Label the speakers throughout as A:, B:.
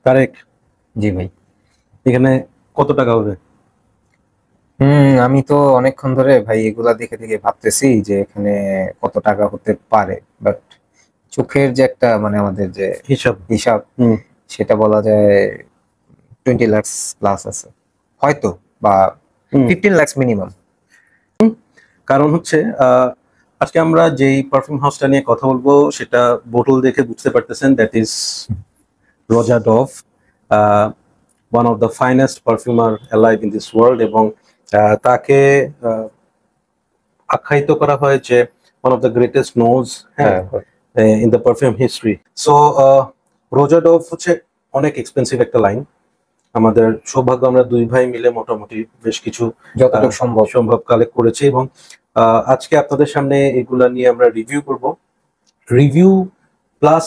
A: তারেক,
B: জি ভাই।
A: এখানে কত টাকা হবে?
B: আমি তো অনেকক্ষণ ধরে ভাই এগুলা দেখে দেখে ভাবতেছি যে এখানে কত টাকা হতে পারে, বাট চোখের যে একটা মানে আমাদের যে
A: হিসাব।
B: হিসাব,
A: হুম
B: সেটা বলা যায় 20 লাখ প্লাস আছে হয়তো, বা
A: হুম
B: 15 লাখ মিনিমাম।
A: কারণ হচ্ছে আজকে আমরা যেই পারফিউম হাউসটা নিয়ে কথা বলবো সেটা বোতল দেখে বুঝতে পারতেছেন, that is Roja Dove, one of the finest perfumer alive in this world. এবং তাকে আখ্যায়িত করা হয় যে one of the greatest nose, হ্যাঁ, in the perfume history. So Roja Dove হচ্ছে অনেক এক্সপেন্সিভ একটা লাইন। আমাদের সৌভাগ্য আমরা দুই ভাই মিলে মোটামুটি বেশ কিছু
B: যতটুকু সম্ভব
A: কালেক্ট করেছি, এবং আজকে আপনাদের সামনে এগুলা নিয়ে আমরা রিভিউ করব। রিভিউ প্লাস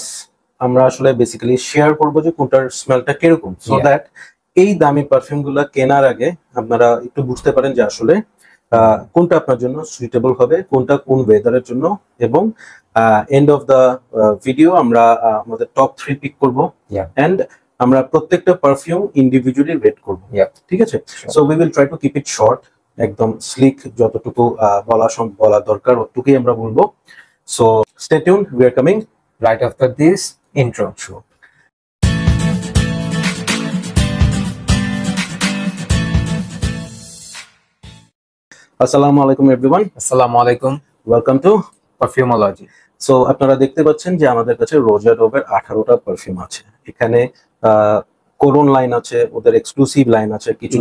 A: আমরা আসলে বেসিক্যালি শেয়ার করব যে কোনটার স্মেলটা কিরকম, সো দ্যাট এই দামি পারফিউম গুলা কেনার আগে আপনারা একটু বুঝতে পারেন যে আসলে কোনটা আপনার জন্য সুইটেবল হবে, কোনটা কোন ওয়েদারের জন্য। এবং এন্ড অফ দ্য ভিডিও আমরা আমাদের টপ 3 পিক করব, এন্ড আমরা প্রত্যেকটা পারফিউম ইন্ডিভিজুয়ালি রেট করব। ঠিক আছে, so we will try to keep it short, একদম স্লিক, যতটুকু বলা দরকার অতটুকুই আমরা বলবো। So stay tuned, we are coming
B: right after this intro.
A: আসসালামু আলাইকুম এভরিওয়ান,
B: আসসালামু আলাইকুম,
A: ওয়েলকাম টু
B: পারফিউমোলজি।
A: সো আপনারা দেখতে পাচ্ছেন যে আমাদের কাছে রোজা ডোভের 18টা পারফিউম আছে। এখানে কোরন লাইন আছে, ওদের এক্সক্লুসিভ লাইন আছে, কিছু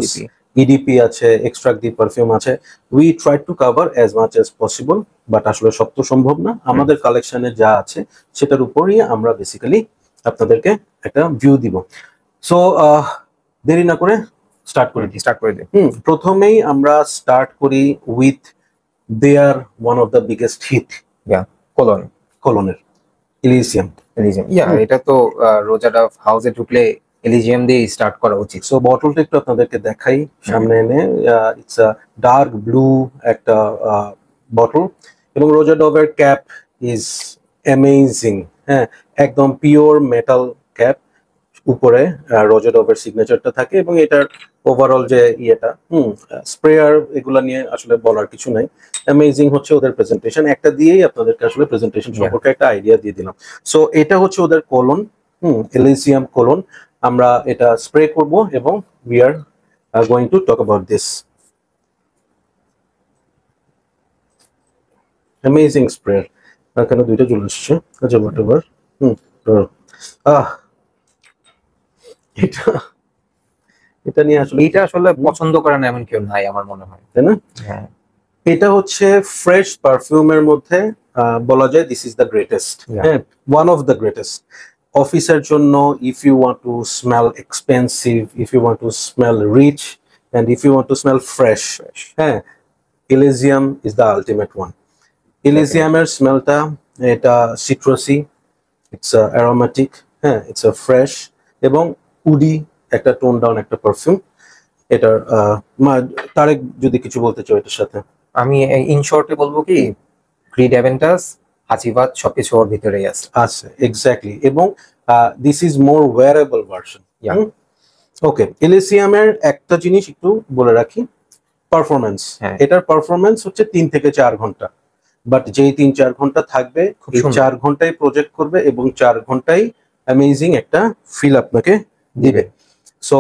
A: ইডিপি আছে, এক্সট্রাক্টিভ পারফিউম আছে। We try to cover as much as possible, but আসলে সব তো সম্ভব না। আমাদের কালেকশনে যা আছে সেটার উপরই আমরা বেসিক্যালি আপনাদেরকে একটা ভিউ দিব। সো দেরি না করে স্টার্ট করে দিই। প্রথমেই আমরা স্টার্ট করি with their one of the biggest hit, কোলনের এলিজিয়াম।
B: এটা তো রোজা ডভ হাউসে ঢুকলে এলিজিয়াম দিয়ে স্টার্ট করা উচিত।
A: সো বটলটা একটু আপনাদেরকে দেখাই সামনে এনে। ইটস আ ডার্ক ব্লু একটা বটল, এবং রোজা ডভের ক্যাপ ইজ অ্যামেজিং। হ্যাঁ, একদম পিওর মেটাল ক্যাপ, উপরে রোজা ডভের সিগনেচারটা থাকে, এবং এটার ওভারঅল যে ইয়েটা স্প্রেয়ার, এগুলা নিয়ে আসলে বলার কিছু নাই। অ্যামেজিং হচ্ছে ওদের প্রেজেন্টেশন, একটা দিয়েই আপনাদেরকে আসলে প্রেজেন্টেশন সম্পর্কে একটা আইডিয়া দিয়ে দিলাম। সো এটা হচ্ছে ওদের কোলন, এলিজিয়াম কোলন। আমরা এটা স্প্রে করব এবং we are going to talk about this amazing spray. এখানে দুইটা চলে আসছে, আচ্ছা হোয়াটএভার। এটা এটা নিয়ে আসলে
B: এটা আসলে পছন্দ করে না এমন কেউ নাই আমার মনে হয়,
A: তাই না? এটা হচ্ছে ফ্রেশ পারফিউমের মধ্যে বলা যায় দিস ইজ দ্য গ্রেটেস্ট, হ্যাঁ, ওয়ান অফ দ্য গ্রেটেস্ট। অফিসের জন্য, if you want to smell expensive, if you want to smell rich, and if you want to smell fresh, হ্যাঁ, Elysium is the ultimate one. এলিজিয়ামের স্মেলটা, এটা citrusy, it's aromatic, হ্যাঁ, it's fresh এবং woody একটা tone down একটা পারফিউম। এটার তারেক যদি কিছু বলতে চাও এটার সাথে।
B: আমি ইন শর্টে বলবো কি, ক্রিড অ্যাভেন্টাস, হাচিবাদ সবকিছু ওর ভিতরেই আছে।
A: এক্স্যাক্টলি, এবং this is more wearable version. Okay, এলিসিয়ামের একটা জিনিস একটু বলে রাখি, পারফরমেন্স। এটার পারফরমেন্স হচ্ছে 3 থেকে 4 ঘন্টা, বাট যেই 3-4 ঘন্টা থাকবে, এই 4 ঘন্টায় প্রজেক্ট করবে এবং 4 ঘন্টায় অ্যামেজিং একটা ফিল আপনাকে দিবে। সো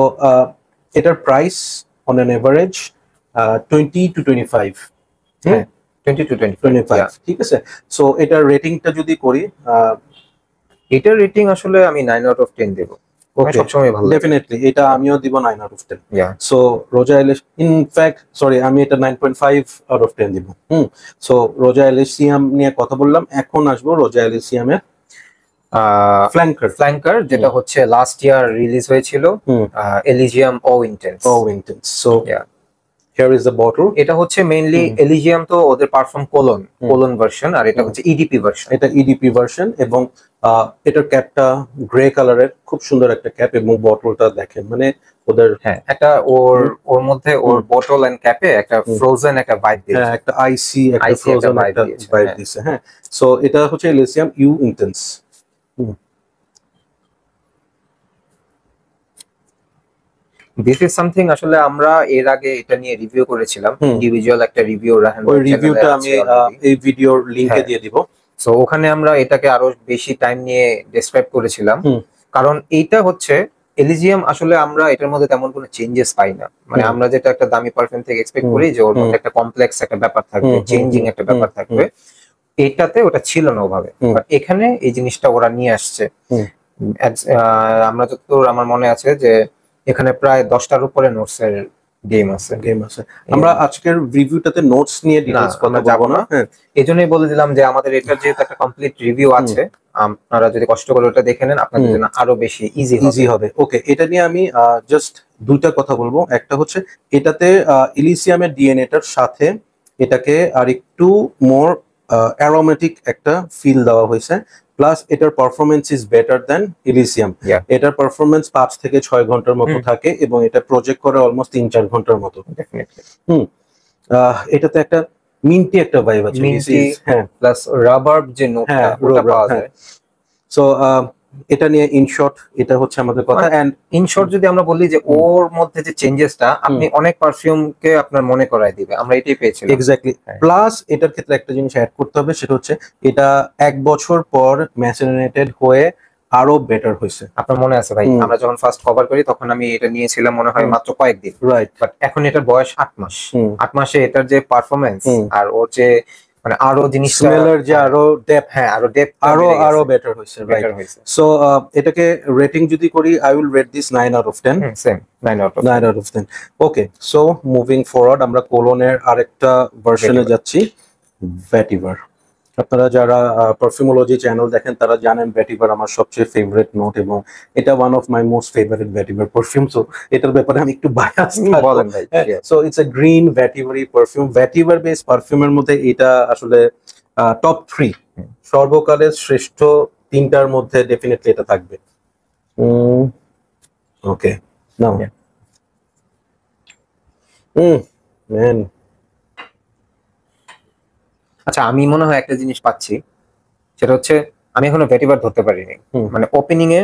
A: এটার price on an average 20 to 25,
B: 20 to 25,
A: ঠিক আছে। সো এটার রেটিংটা যদি করি,
B: এটার রেটিং আসলে আমি 9 আউট অফ 10 দেব। সবসময় ভালো,
A: ডেফিনেটলি এটা আমিও দিব 9 আউট অফ 10। সো রোজা ইনফ্যাক্ট সরি, আমি এটা 9.5 আউট অফ 10 দিব। সো রোজা এলিসিয়াম নিয়ে কথা বললাম, এখন আসবো রোজা এলিসিয়ামের
B: ফ্ল্যাঙ্কার, যেটা হচ্ছে লাস্ট ইয়ার রিলিজ হয়েছিল, এলিজিয়াম ও intense.
A: So here is the bottle.
B: এটা হচ্ছে মেইনলি এলিজিয়াম তো ওদের পারফর্ম কোলন ভার্সন, আর এটা হচ্ছে ইডিপি ভার্সন।
A: এটা ইডিপি ভার্সন, এবং এটার ক্যাপটা গ্রে কালারের, খুব সুন্দর একটা ক্যাপ, এবং বটলটা দেখেন মানে ওদের
B: একটা ওর মধ্যে ওর বটল এন্ড ক্যাপে একটা ফ্রোজেন একটা ভাইব দিয়েছে,
A: একটা আইসি একটা ফ্রোজেন একটা ভাইব দিয়েছে। হ্যাঁ, সো এটা হচ্ছে Elysium you intense.
B: This is something আসলে আমরা এর আগে এটা নিয়ে রিভিউ করেছিলাম,
A: হুম।
B: ইন্ডিভিজুয়াল একটা রিভিউ রাহান
A: ওই
B: ভাইয়ের
A: রিভিউটা
B: চ্যানেলে
A: আমি
B: আছে already।
A: এই ভিডিওর লিংকে
B: হ্যাঁ।
A: দিয়ে দিব।
B: সো ওখানে আমরা এটাকে আরো বেশি টাইম নিয়ে ডেসক্রাইব করেছিলাম,
A: হুম।
B: কারণ এইটা হচ্ছে এলিজিয়াম, আসলে আমরা এটার মধ্যে তেমন কোনো চেঞ্জেস পাই না। মানে
A: হুম।
B: আমরা যেটা একটা দামি পারফিউম থেকে এক্সপেক্ট
A: হুম।
B: করি যে ওর মধ্যে
A: হুম।
B: একটা কমপ্লেক্স একটা ব্যাপার থাকবে,
A: হুম।
B: চেঞ্জিং
A: হুম।
B: একটা ব্যাপার
A: হুম।
B: থাকবে, এটাতে ওটা ছিল না ওভাবে।
A: হুম।
B: বাট এখানে এই জিনিসটা ওরা নিয়ে আসছে।
A: হুম।
B: আমরা যতদূর আমার মনে আছে যে এখানে প্রায় 10টার উপরে নোটস এর গেম আছে।
A: গেম আছে। আমরা আজকের রিভিউটাতে নোটস নিয়ে ডিটেইলস কথা
B: আমরা
A: বলবো
B: যাবো
A: না।
B: না।
A: হ্যাঁ।
B: এই জন্যই বলে দিলাম যে আমাদের এটার যেহেতু একটা কমপ্লিট রিভিউ আছে, আপনারা যদি কষ্ট করে ওটা দেখে নেন আপনাদের জন্য আরো বেশি ইজি
A: ইজি হবে। ওকে, এটা নিয়ে আমি জাস্ট দুইটা কথা বলবো। একটা হচ্ছে এটাতে ইলিসিয়ামের ডিএনএটার সাথে এটাকে আর একটু মোর অ্যারোমেটিক একটা ফিল দেওয়া হয়েছে, প্লাস এটার performance is better than Elysium.
B: Yeah.
A: এটার পারফরমেন্স 5 থেকে 6 ঘন্টার মতো থাকে এবং এটা প্রজেক্ট করে অলমোস্ট 3-4 ঘন্টার মতো।
B: ডেফিনেটলি
A: এটাতে একটা মিন্টি একটা ভাইব আছে।
B: মিন্টি
A: হ্যাঁ,
B: প্লাস রাবার্ব যে নোটটা
A: হ্যাঁ,
B: ওটা
A: rubber,
B: পাওয়া
A: হ্যাঁ।
B: যায়।
A: সো এটা নিয়ে ইন শর্ট এটা হচ্ছে আমাদের কথা। এন্ড
B: ইন শর্ট যদি আমরা বলি যে ওর মধ্যে যে চেঞ্জেসটা আপনি অনেক পারফিউমকে আপনার মনে করায় দিবে, আমরা এটাই পেয়েছিলাম।
A: এক্স্যাক্টলি।
B: হ্যাঁ।
A: প্লাস এটার ক্ষেত্রে একটা জিনিস অ্যাড করতে হবে, সেটা হচ্ছে এটা 1 বছর পর ম্যাসিনেটেড হয়ে আরো বেটার হয়েছে।
B: আপনার মনে আছে ভাই, আমরা যখন ফার্স্ট কভার করি তখন আমি এটা নিয়েছিলাম মনে হয় মাত্র কয়েকদিন,
A: রাইট।
B: বাট এখন এটার বয়স 8 মাস। 8 মাসে এটার যে পারফরমেন্স আর ওর যে মানে আরো জিনিসটা
A: স্মেলার যে আরো ডেপথ,
B: হ্যাঁ আরো ডেপথ
A: আরো বেটার হয়েছে। রাইট। সো এটাকে রেটিং যদি করি, I will rate this 9 out of 10।
B: Same 9 out of
A: 9 out of 10। Okay, so moving forward আমরা কোলনের আরেকটা ভার্সনে যাচ্ছি, ভেটিভার। আপনারা যারা পারফিউমোলজি চ্যানেল দেখেন তারা জানেন ভেটিভার আমার সবচেয়ে ফেভারিট নোট এবং এটা one of my most favourite vetiver perfume. So এটার ব্যাপারে আমি একটু বায়াস
B: বলেন ভাই।
A: So it's a green vetivery perfume. Vetiver base পারফিউমের মধ্যে এটা আসলে টপ 3 সর্বকালের শ্রেষ্ঠ 3টার মধ্যে ডেফিনেটলি এটা থাকবে। ওকে, নাও ম্যান।
B: আচ্ছা, আমি মনে হয় একটা জিনিস পাচ্ছি, সেটা হচ্ছে আমি এখনো ভেটিভার ধরতে পারিনি। মানে ওপেনিং এ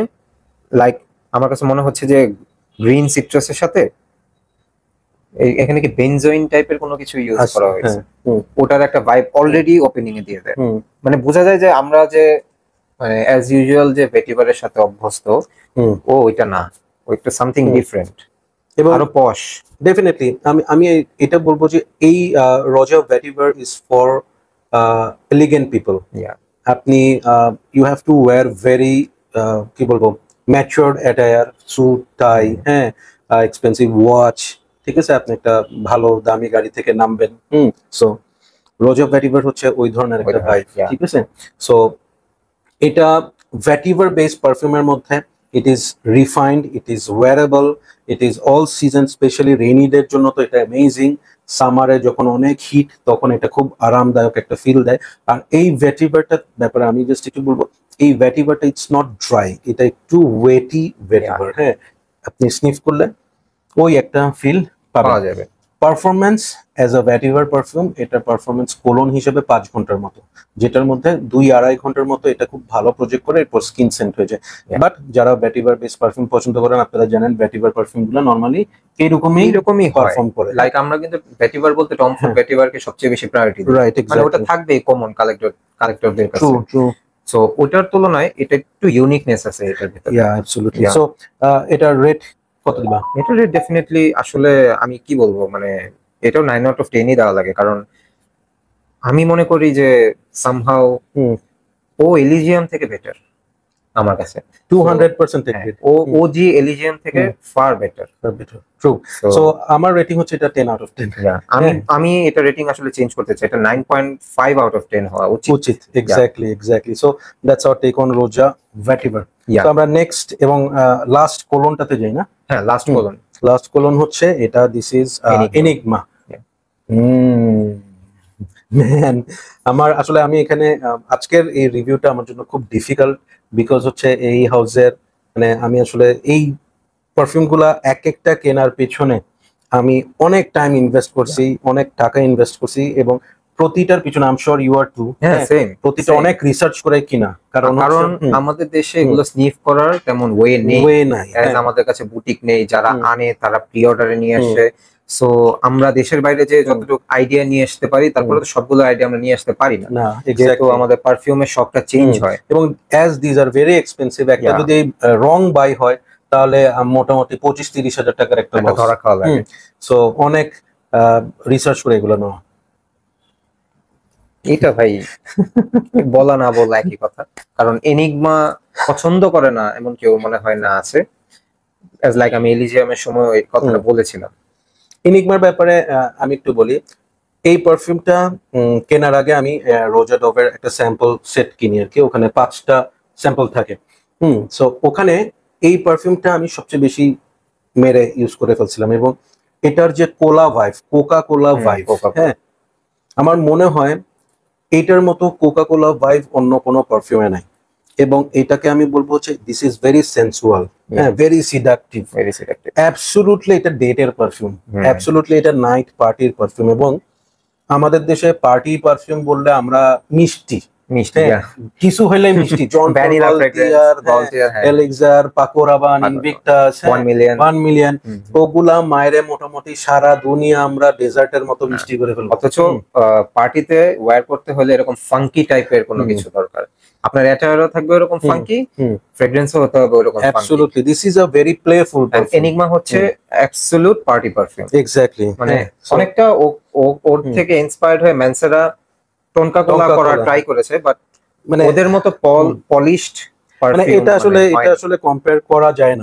B: লাইক আমার কাছে মনে হচ্ছে যে গ্রিন সিট্রাসের সাথে এখানে কি বেনজোইন টাইপের কোনো কিছু ইউজ করা হয়েছে, ওটার একটা ভাইব অলরেডি ওপেনিং এ দিয়ে দেয়। মানে বোঝা যায় যে আমরা যে মানে অ্যাজ ইউজুয়াল যে ভেটিভারের সাথে অভ্যস্ত ও ওইটা না, ও একটু সামথিং ডিফারেন্ট এবং আরো পশ।
A: ডেফিনেটলি আমি এটা বলবো যে এই Roja vetiver is for elegant people. আপনি you have to wear very কি বলবো ম্যাচিওরড অ্যাটায়ার, স্যুট টাই, হ্যাঁ, এক্সপেন্সিভ ওয়াচ, ঠিক আছে, আপনি একটা ভালো দামি গাড়ি থেকে নামবেন। সো রজার ভেটিভার হচ্ছে ওই ধরনের একটা ভাইব, ঠিক আছে। সো এটা ভেটিভার বেসড পারফিউমের মধ্যে it is refined, it is wearable, it is all season, specially রেইনিদের জন্য তো এটা অ্যামেজিং। সামারে যখন অনেক হিট তখন এটা খুব আরামদায়ক একটা ফিল দেয়। আর এই ভেটিভারটার ব্যাপারে আমি জাস্ট একটু বলবো, এই ভেটিভারটা ইটস নট ড্রাই, এটা একটু ওয়েটি ভেটিভার। হ্যাঁ, আপনি স্নিফ করলে ওই একটা ফিল পাওয়া যাবে। Performance as a vetiver perfume, এটা পারফরমেন্স কোলন হিসেবে 5 ঘন্টার মতো, যেটার মধ্যে 2-2.5 ঘন্টার মতো এটা খুব ভালো প্রজেক্ট করে, এরপর স্কিন সেন্ট হয়ে যায়। বাট যারা ভেটিভার বেস পারফিউম পছন্দ করেন আপনারা জানেন ভেটিভার পারফিউম গুলো নর্মালি এইরকমই পারফর্ম করে।
B: লাইক আমরা কিন্তু ভেটিভার বলতে টম ফোর্ড ভেটিভারকে সবচেয়ে বেশি প্রায়োরিটি দিই,
A: রাইট,
B: মানে ওটা থাকবে কমন কালেক্টরদের কাছে।
A: ট্রু।
B: সো ওটার তুলনায় এটা একটু ইউনিকনেস আছে এটার ভিতরে।
A: ইয়া অ্যাবসলিউটলি। সো এটা রেট কত দিবা?
B: এটা রেট ডেফিনেটলি আসলে আমি কি বলবো, মানে এটাও 9 আউট অফ 10ই দেওয়া লাগে, কারণ আমি মনে করি যে সামহাউ ও এলিজিয়াম থেকে বেটার আমার কাছে।
A: 200% এগ্রি।
B: ও জি এলিজিয়াম থেকে ফার বেটার।
A: ট্রু। সো আমার রেটিং হচ্ছে এটা 10 আউট অফ 10।
B: আমি এটা রেটিং আসলে চেঞ্জ করতে চাই, এটা 9.5 আউট অফ 10 হওয়া উচিত।
A: Exactly. So that's our take on Roja Vetiver. তো আমরা নেক্সট এবং লাস্ট কোলনটাতে যাই না?
B: হ্যাঁ, লাস্ট
A: কোলন হচ্ছে এটা, দিস ইজ এনিগমা। ম্যান, আমার আসলে আমি এখানে আজকের এই রিভিউটা আমার জন্য খুব ডিফিকাল্ট, বিকজ হচ্ছে এই হাউসের মানে আমি আসলে এই পারফিউম গুলা এক একটা কেনার পেছনে আমি অনেক টাইম ইনভেস্ট করছি, অনেক টাকা ইনভেস্ট করছি এবং প্রতিটার পিছনে I am sure you are too,
B: হ্যাঁ সেম,
A: প্রতিটা অনেক রিসার্চ করে কিনা, কারণ
B: আমাদের দেশে এগুলো স্নিফ করার তেমন ওয়ে নেই,
A: ওয়ে নাই,
B: আমাদের কাছে বুটিক নেই, যারা আনে তারা প্রি অর্ডারে নিয়ে আসে। সো আমরা দেশের বাইরে যে যতটুকু আইডিয়া নিয়ে আসতে পারি, তারপরে তো সবগুলো আইডিয়া আমরা নিয়ে আসতে পারি না, যেহেতু আমাদের পারফিউমের শপটা চেঞ্জ হয়,
A: এবং as these are very expensive, একটা যদি রং বাই হয় তাহলে মোটামুটি 25-30 হাজার টাকার একটা
B: ধরা খাওয়া লাগে।
A: সো অনেক রিসার্চ করে এগুলো নেওয়া।
B: এটা ভাই বলা না বলা একই কথা, কারণ এনিগমা পছন্দ করে না এমন কেউ মনে হয় না আছে, অ্যাজ লাইক আমি এলিজিয়ামের সময় এই কথাটা বলেছিলাম।
A: এনিগমার ব্যাপারে আমি একটু বলি, এই পারফিউমটা কেনার আগে আমি রোজা ডভের একটা স্যাম্পল সেট কিনি আর কি, ওখানে 5টা স্যাম্পল থাকে। সো ওখানে এই পারফিউমটা আমি সবচেয়ে বেশি মেরে ইউজ করে ফেলছিলাম, এবং এটার যে কোলা ভাইভ, কোকা কোলা ভাইভ, হ্যাঁ আমার মনে হয় এইটার মতো কোকা কোলা ভাইভ অন্য কোনো পারফিউমে নাই। এবং এটাকে আমি বলবো যে দিস ইজ ভেরি সেন্সুয়াল, হ্যাঁ ভেরি সিডাকটিভ, অ্যাবসলিউটলি এটা ডেটের পারফিউম, অ্যাবসলিউটলি এটা নাইট পার্টির পারফিউম। এবং আমাদের দেশে পার্টি পারফিউম বললে আমরা মিষ্টি কিছু হইলে মিষ্টি, জন এলেক্সার, পাকোরাবান, ইনভিক্টাস, 1 মিলিয়ন, ওগুলা মায়েরে মোটামুটি সারা দুনিয়া আমরা ডেজার্টের মতো মিষ্টি করে ফেলবো।
B: অথচ পার্টিতে ওয়্যার করতে হলে এরকম ফাঙ্কি টাইপের কোনো কিছু দরকার, আপনার অ্যাটায়ারও থাকবে এরকম ফাঙ্কি, ফ্রেগ্রেন্সও হতে হবে এরকম funky.
A: Absolutely this is a very playful perfume.
B: Enigma হচ্ছে অ্যাবসলিউট পার্টি পারফিউম,
A: এক্স্যাক্টলি,
B: মানে অনেকটা ওর থেকে ইন্সপায়ার্ড হয়ে ম্যানসেরা টোনকা কোলা করা ট্রাই করেছে, বাট মানে ওদের মতো পলিশড
A: মানে এটা আসলে কম্পেয়ার করা যায়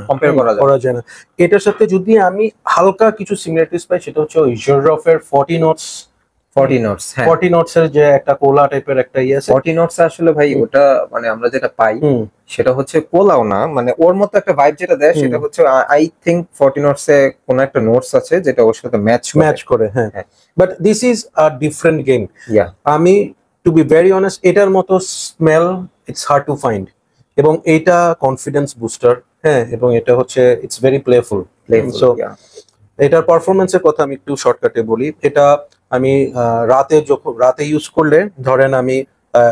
A: না, এটার সাথে যদি আমি হালকা কিছু সিমিলারিটিস পাই সেটা হচ্ছে ওই জোরফের 40 নোটস এর যে একটা কোলা টাইপের একটা ইয়ে আছে।
B: 40 নোটস আসলে ভাই ওটা মানে আমরা যেটা পাই সেটা হচ্ছে কোলাও না, মানে ওর মতো একটা ভাইব যেটা দেয় সেটা হচ্ছে আই থিংক 40 নোটস এ কোন একটা নোটস আছে যেটা ওর সাথে ম্যাচ করে, হ্যাঁ।
A: But this is a different game. আমি টু বি ভেরি অনেস্ট এটার মতো smell it's hard to find, এবং এইটা কনফিডেন্স বুস্টার, হ্যাঁ, এবং এটা হচ্ছে ইটস ভেরি প্লেফুল। সো এটার পারফরমেন্সের কথা আমি একটু শর্টকাটে বলি। এটা আমি রাতে ইউজ করলে, ধরেন আমি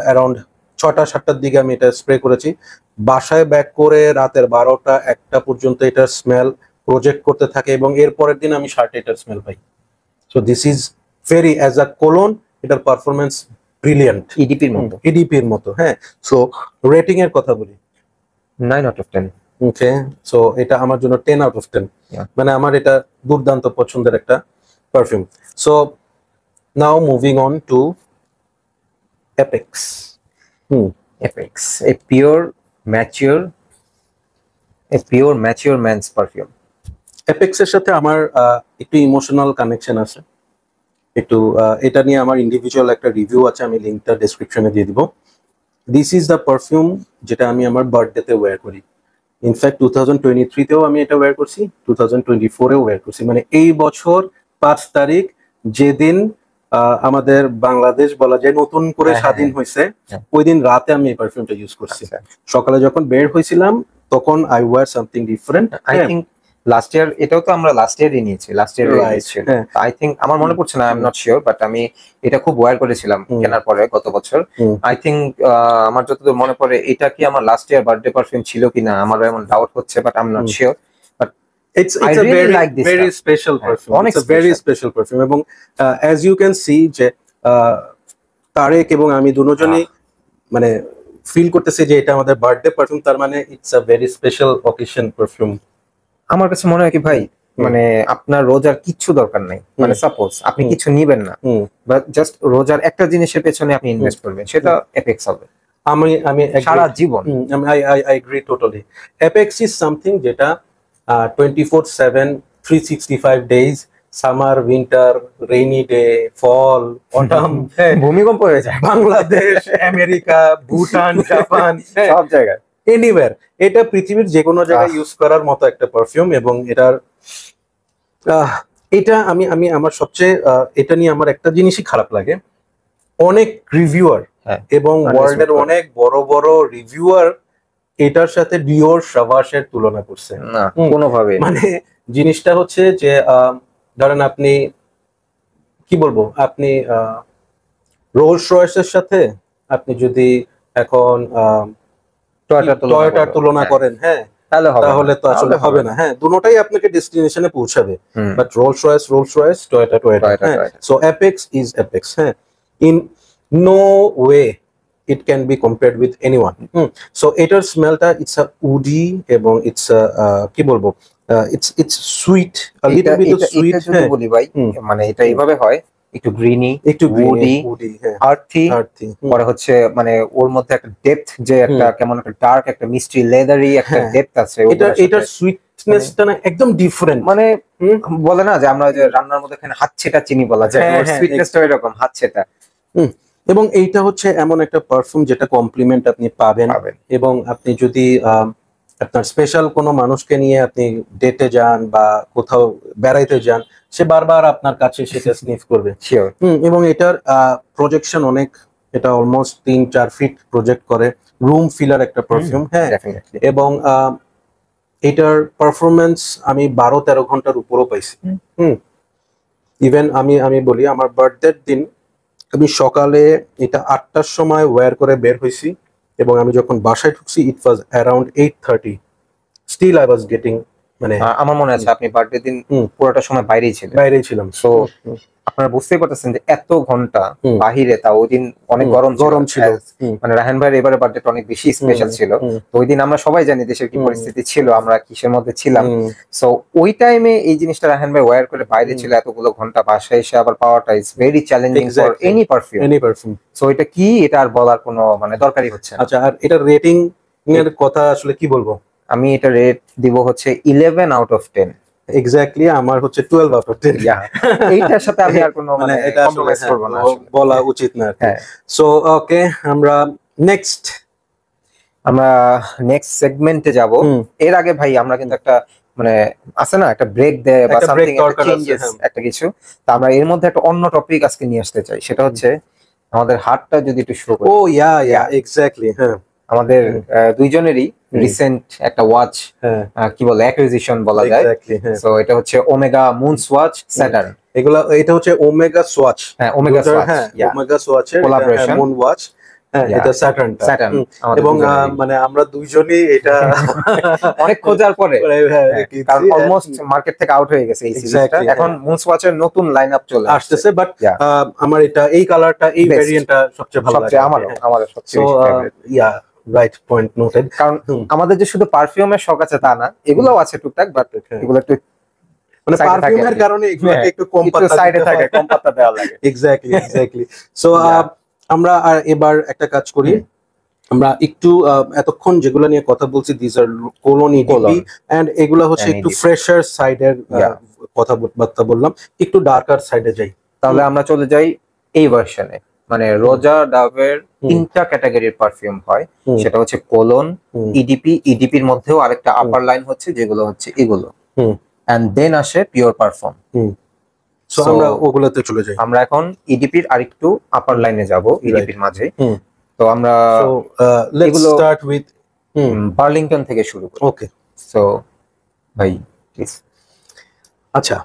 A: অ্যারাউন্ড 6টা-7টার দিকে আমি এটা স্প্রে করেছি, বাসায় ব্যাক করে রাতের 12টা-1টা পর্যন্ত এটার স্মেল প্রজেক্ট করতে থাকে, এবং এর পরের দিন আমি শার্টে এটার smell pi. So this is very as a cologne এটার পারফরমেন্স ব্রিলিয়ান্ট, ইডিপির মতো, হ্যাঁ। সো রেটিং এর কথা বলি,
B: 9 out of 10।
A: ওকে, সো এটা আমার জন্য 10 out of 10, মানে আমার এটা দুর্দান্ত পছন্দের একটা পারফিউম। So now moving on to Apex.
B: Apex a pure mature man's পারফিউম।
A: এপেক্স এর সাথে আমার একটু ইমোশনাল কানেকশন আছে, একটু এটা নিয়ে আমার ইন্ডিভিজুয়াল একটা রিভিউ আছে, আমি লিঙ্কটা ডেসক্রিপশনে দিয়ে দিব। দিস ইজ দ্য পারফিউম যেটা আমি আমার বার্থডেতে ওয়্যার করি। ইনফ্যাক্ট 2023-তেও আমি এটা ওয়্যার করছি, 2024-এও ওয়্যার করছি, মানে এই বছর 5 তারিখ যেদিন আমাদের বাংলাদেশ বলা যায় নতুন করে স্বাধীন হয়েছে, ওই দিন রাতে আমি এই পারফিউমটা ইউজ করছি। সকালে যখন বের হয়েছিলাম তখন I wore something different.
B: I think last year, এটাও তো আমরা লাস্ট ইয়ারই নিয়েছি, আই থিংক, আমার মনে পড়ছে না, I am not sure, but আমি এটা খুব ওয়্যার করেছিলাম কেনার পরে গত বছর। আই থিংক আমার যতদূর মনে পড়ে এটা কি আমার লাস্ট ইয়ার বার্থডে পারফিউম ছিল কিনা আমার এমন ডাউট হচ্ছে, but I am not sure.
A: It's a very special perfume. It's a very special perfume, এবং as you can see যে তারেক এবং আমি দুজনেই মানে ফিল করতেছি যে এটা আমাদের বার্থডে পারফিউম, তার মানে it's a very special occasion perfume.
B: আমার কাছে মনে হয় কি ভাই, মানে আপনার রোজার কিচ্ছু দরকার নাই, মানে সাপোজ আপনি কিছু নিবেন না, বাট জাস্ট রোজার একটা জিনিসের পেছনে আপনি ইনভেস্ট করবেন, সেটা এপেক্স হবে।
A: আমি
B: সারা জীবন
A: I agree totally. Apex is something যেটা 24/7 365 days, summer, winter, rainy day, fall, autumn,
B: ভূমিকম্প হয়ে যায়
A: বাংলাদেশ, আমেরিকা, ভুটান, জাপান,
B: সব জায়গায়,
A: এনিওয়্যার, এটা পৃথিবীর যে কোনো জায়গায় ইউজ করার মতো একটা পারফিউম। এবং এটা আমি আমার সবচেয়ে এটা নিয়ে আমার একটা জিনিসই খারাপ লাগে, অনেক রিভিউয়ার এবং ওয়ার্ল্ডের অনেক বড় বড় রিভিউয়ার এটার সাথে ডিওর সাভাসের তুলনা করছে।
B: না কোনোভাবে,
A: মানে জিনিসটা হচ্ছে যে ধরেন আপনি কি বলবো, আপনি রোলস রয়েসের সাথে আপনি যদি এখন টয়োটার তুলনা করেন, হ্যাঁ, তাহলে তো আসলে হবে না। হ্যাঁ, দুটোটাই আপনাকে ডেস্টিনেশনে পৌঁছাবে, বাট রোলস রয়েস, টয়োটা, হ্যাঁ। সো অ্যাপেক্স ইজ অ্যাপেক্স, হ্যাঁ, in no way it can be compared with anyone. So এটার স্মেলটা ইটস আ উডি এবং ইটস কি বলবো, it's sweet, a little bit of sweet,
B: এটা যদি বলি ভাই, মানে এটা এইভাবে হয়, একটু গ্রিনি, একটু উডি, আর্থি, পরে হচ্ছে মানে ওর মধ্যে একটা ডেপথ, যে একটা কেমন একটা ডার্ক, একটা মিষ্টি লেদারি একটা ডেপথ আছে।
A: এটার সুইটনেসটা না একদম ডিফারেন্ট,
B: মানে বলে না যে আমরা যে রান্নার মধ্যে এখানে হাতছেটা চিনি বলা যায়, ওর সুইটনেসটা এরকম হাতছেটা।
A: এবং এইটা হচ্ছে এমন একটা পারফিউম যেটা কমপ্লিমেন্ট আপনি পাবেন, এবং আপনি যদি আপনার স্পেশাল কোনো মানুষকে নিয়ে আপনি ডেটে যান বা কোথাও বেড়াইতে যান, সে বারবার আপনার কাছে সেটা স্নিফ করবে। এবং এটার প্রজেকশন অনেক, এটা অলমোস্ট 3-4 ফিট প্রজেক্ট করে, রুম ফিলার একটা পারফিউম, হ্যাঁ। এবং এটার পারফরমেন্স আমি 12-13 ঘন্টার উপরও পাইছি। ইভেন আমি বলি আমার বার্থডের দিন আমি সকালে এটা 8টার সময় ওয়্যার করে বের হয়েছি, এবং আমি যখন বাসায় ঢুকছি it was around 8:30, still I was getting, মানে
B: আমার মনে আছে আপনি বার্থডে দিন পুরোটা সময় বাইরেই ছিলাম। সো আপনারা বুঝতেই পারতেছেন যে এত ঘন্টা বাহিরে, তা ওই দিন অনেক গরম ছিল, মানে রাহান ভাইয়ের এবারে বার্থডেটা অনেক বেশি স্পেশাল ছিল। তো ওই দিন আমরা সবাই জানি দেশের কি পরিস্থিতি ছিল, আমরা কিসের মধ্যে ছিলাম। সো ওই টাইমে এই জিনিসটা রাহান ভাই ওয়্যার করে বাইরে ছিল এতগুলো ঘন্টা, বাসায় এসে আবার পাওয়াটা is very challenging for any perfume. So এটা কি, এটা আর বলার কোনো মানে দরকারই হচ্ছে না।
A: আচ্ছা, আর এটা রেটিং এর কথা আসলে কি বলবো,
B: আমি এটা রেট দিব হচ্ছে 11 আউট অফ 10।
A: এক্স্যাক্টলি, আমার হচ্ছে 12 আউট অফ 10।
B: এইটার সাথে আমি আর কোনো মানে কম্প্রোমাইজ করব না,
A: বলা উচিত না। সো ওকে, আমরা নেক্সট
B: সেগমেন্টে যাব। এর আগে ভাই আমরা কিন্তু একটা মানে আছে না, একটা ব্রেক দেয় বা সামথিং, একটা চেঞ্জেস, একটা কিছু। তা আমরা এর মধ্যে একটা অন্য টপিক আজকে নিয়ে আসতে চাই, সেটা হচ্ছে আমাদের হার্টটা যদি একটু শো করি।
A: ও ইয়া এক্স্যাক্টলি, হ্যাঁ।
B: আমাদের দুইজনেরই রিসেন্ট একটা ওয়াচ, কি বলে, অ্যাকুইজিশন বলা যায়। সো এটা হচ্ছে ওমেগা মুনস ওয়াচ স্যাটার্ন।
A: এটা হচ্ছে ওমেগা সোয়াচ,
B: হ্যাঁ, ওমেগা সোয়াচ,
A: ওমেগা সোয়াচের
B: কোলাবোরেশন
A: মুন ওয়াচ, এটা স্যাটার্ন। এবং মানে আমরা দুইজনই এটা
B: অনেক খোঁজার পরে, কারণ অলমোস্ট মার্কেট থেকে আউট হয়ে গেছে এই সিরিজটা, এখন মুনস ওয়াচের নতুন লাইনআপ চলে
A: আসছে। বাট আমার এটা এই কালারটা, এই ভেরিয়েন্টটা সবচেয়ে ভালো লাগে,
B: আমারও সবচেয়ে বেশি ফেভারিট।
A: Right point noted.
B: কারণ আমাদের যে শুধু পারফিউমের শখ আছে তা না, এগুলোও আছে টুকটাক, বাট এগুলো একটু
A: মানে পারফিউমের কারণে এগুলোকে একটু কম
B: সাইডে থাকে, কম পাতা দেওয়া লাগে।
A: এক্স্যাক্টলি। সো আমরা আর এবার একটা কাজ করি, আমরা একটু এতক্ষণ যেগুলো নিয়ে কথা বলছি, দিস আর কোলনি ডিপি, এন্ড এগুলো হচ্ছে একটু ফ্রেশার সাইডের কথাবার্তা বললাম, একটু ডার্কার সাইডে যাই।
B: তাহলে আমরা চলে যাই এই ভার্সনে, মানে রোজা ডাভের 3টা ক্যাটাগরির পারফিউম হয়, সেটা হচ্ছে কোলন, ইডিপির মধ্যেও আরেকটা আপার লাইন হচ্ছে, যেগুলো হচ্ছে এগুলো, এন্ড দেন আসে পিওর পারফিউম।
A: সো আমরা ওগুলোতে চলে যাই।
B: আমরা এখন ইডিপির আরেকটু আপার লাইনে যাব, ইডিপির মাঝে। তো আমরা
A: লেটস স্টার্ট উইথ
B: বার্লিংটন থেকে শুরু করি।
A: ওকে,
B: সো ভাই প্লিজ।
A: আচ্ছা,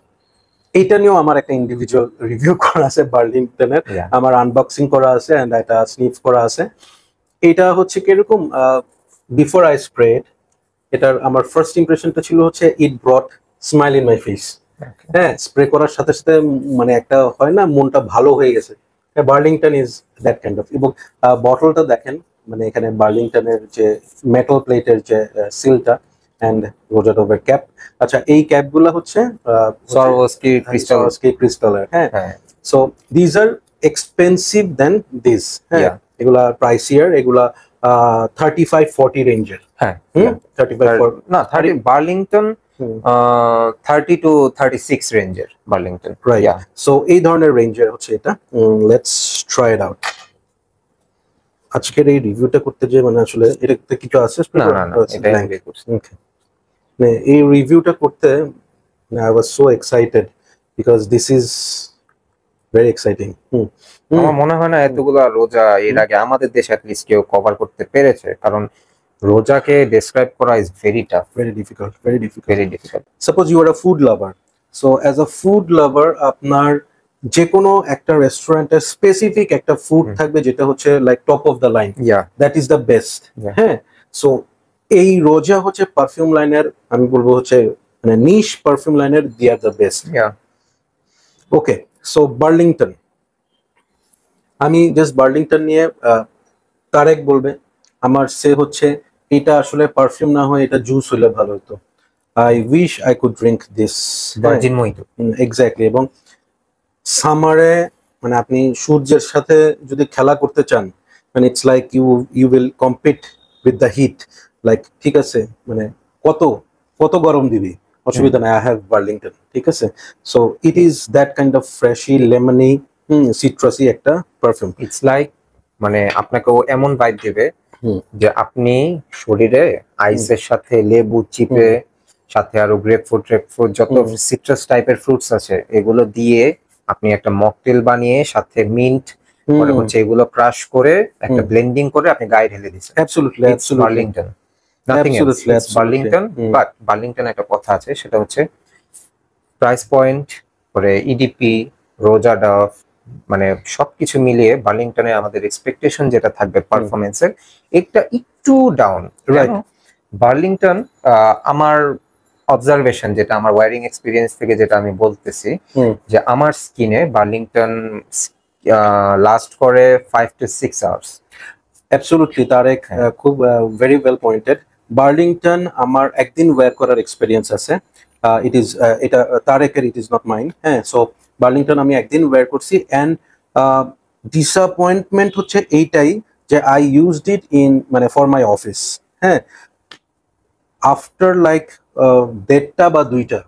A: এইটা নিয়েও আমার একটা ইন্ডিভিজুয়াল রিভিউ করা আছে বার্লিংটনের, আমার আনবক্সিং করা আছে এন্ড এটা স্নিফ করা আছে। এটা হচ্ছে কিরকম, বিফোর আই স্প্রেড, এটার আমার ফার্স্ট ইমপ্রেশনটা ছিল হচ্ছে it brought smile in my face. হ্যাঁ, স্প্রে করার সাথে সাথে মানে একটা হয় না, মনটা ভালো হয়ে গেছে। Burlington is that kind of. এবং বটলটা দেখেন, মানে এখানে বার্লিংটনের যে মেটাল প্লেটের যে সিলটা এন্ড রোজা ডাভের ক্যাপ। আচ্ছা, এই ক্যাপগুলো হচ্ছে
B: সরোস্কি
A: ক্রিস্টালের। হ্যাঁ, so this are expensive than this. হ্যাঁ, এগুলা প্রাইসিয়ার, এগুলা 35-40 রেঞ্জের।
B: হ্যাঁ,
A: 35
B: না 30 বার্লিংটন 30 to 36 রেঞ্জের বার্লিংটন,
A: রাইট। সো এই ধরনের রেঞ্জের হচ্ছে এটা। Let's try it out. আজকের এই রিভিউটা করতে যে মানে আসলে এটাতে কিছু আছে
B: না, এটাই করছি।
A: ওকে, মানে এই রিভিউটা করতে I was so excited because this is very exciting.
B: আমার মনে হয় না এতগুলা রোজা এর আগে আমাদের দেশে অ্যাট লিস্ট কেউ কভার করতে পেরেছে, কারণ রোজাকে ডেসক্রাইব করা is very tough,
A: very difficult.
B: Very difficult.
A: Suppose you are a food lover, so as a food lover আপনার যে কোনো একটা রেস্টুরেন্টের স্পেসিফিক একটা ফুড থাকবে যেটা হচ্ছে like top of the line, that is the best. হ্যাঁ, সো এই রোজা হচ্ছে পারফিউম লাইনের, আমি বলবো হচ্ছে মানে নিশ পারফিউম লাইনের the are the best. Okay, so Burlington, আমি জাস্ট বার্লিংটন নিয়ে তারেক বলবে, আমার সে হচ্ছে এটা আসলে পারফিউম না হয় এটা জুস হলে ভালো হতো। I wish I could drink this
B: virgin mojito.
A: Exactly. এবং সামারে মানে আপনি সূর্যের সাথে যদি খেলা করতে চান, মানে it's like you will compete with the heat, like ঠিক আছে মানে কত কত গরম দিবি, অসুবিধা নাই, আই হ্যাভ বার্লিংটন। ঠিক আছে, so it is that kind of freshy lemony citrusy একটা পারফিউম।
B: ইটস লাইক মানে আপনাকে ও এমন ভাইব দেবে যে আপনি শরীরে আইসের সাথে লেবু চিপে, সাথে আরো গ্রেপফ্রুট যত সিট্রাস টাইপের ফ্রুটস আছে এগুলো দিয়ে আপনি একটা মকটেল বানিয়ে সাথে মিন্ট পরে হচ্ছে এগুলো ক্রাশ করে একটা ব্লেন্ডিং করে আপনি গায়ে ঢেলে দিচ্ছেন।
A: Absolutely, absolutely
B: Burlington, nothing else, it's Burlington. But Burlington একটা কথা আছে, সেটা হচ্ছে প্রাইস পয়েন্ট পরে ইডিপি, রোজা ডাভ, মানে সবকিছু মিলিয়ে বার্লিংটনে আমাদের এক্সপেকটেশন যেটা থাকবে পারফরমেন্সের এটা একটু ডাউন।
A: রাইট,
B: বার্লিংটন আমার অবজারভেশন যেটা আমার ওয়ারিং এক্সপিরিয়েন্স থেকে যেটা আমি বলতেছি যে আমার স্কিনে বার্লিংটন লাস্ট করে 5 to 6 আওয়ার্স।
A: অ্যাবসলিউটলি তারেক, খুব ভেরি ওয়েল পয়েন্টেড। বার্লিংটন আমার একদিন ওয়্যার করার এক্সপিরিয়েন্স আছে, ইট ইজ এটা তারেকের, ইট ইজ নট মাইন। হ্যাঁ, সো বার্লিংটন আমি একদিন ওয়্যার করছি অ্যান্ড ডিসঅ্যাপয়েন্টমেন্ট হচ্ছে এইটাই যে আই ইউজড ইট ইন মানে ফর মাই অফিস। হ্যাঁ, আফটার লাইক 1:30 বা 2টা,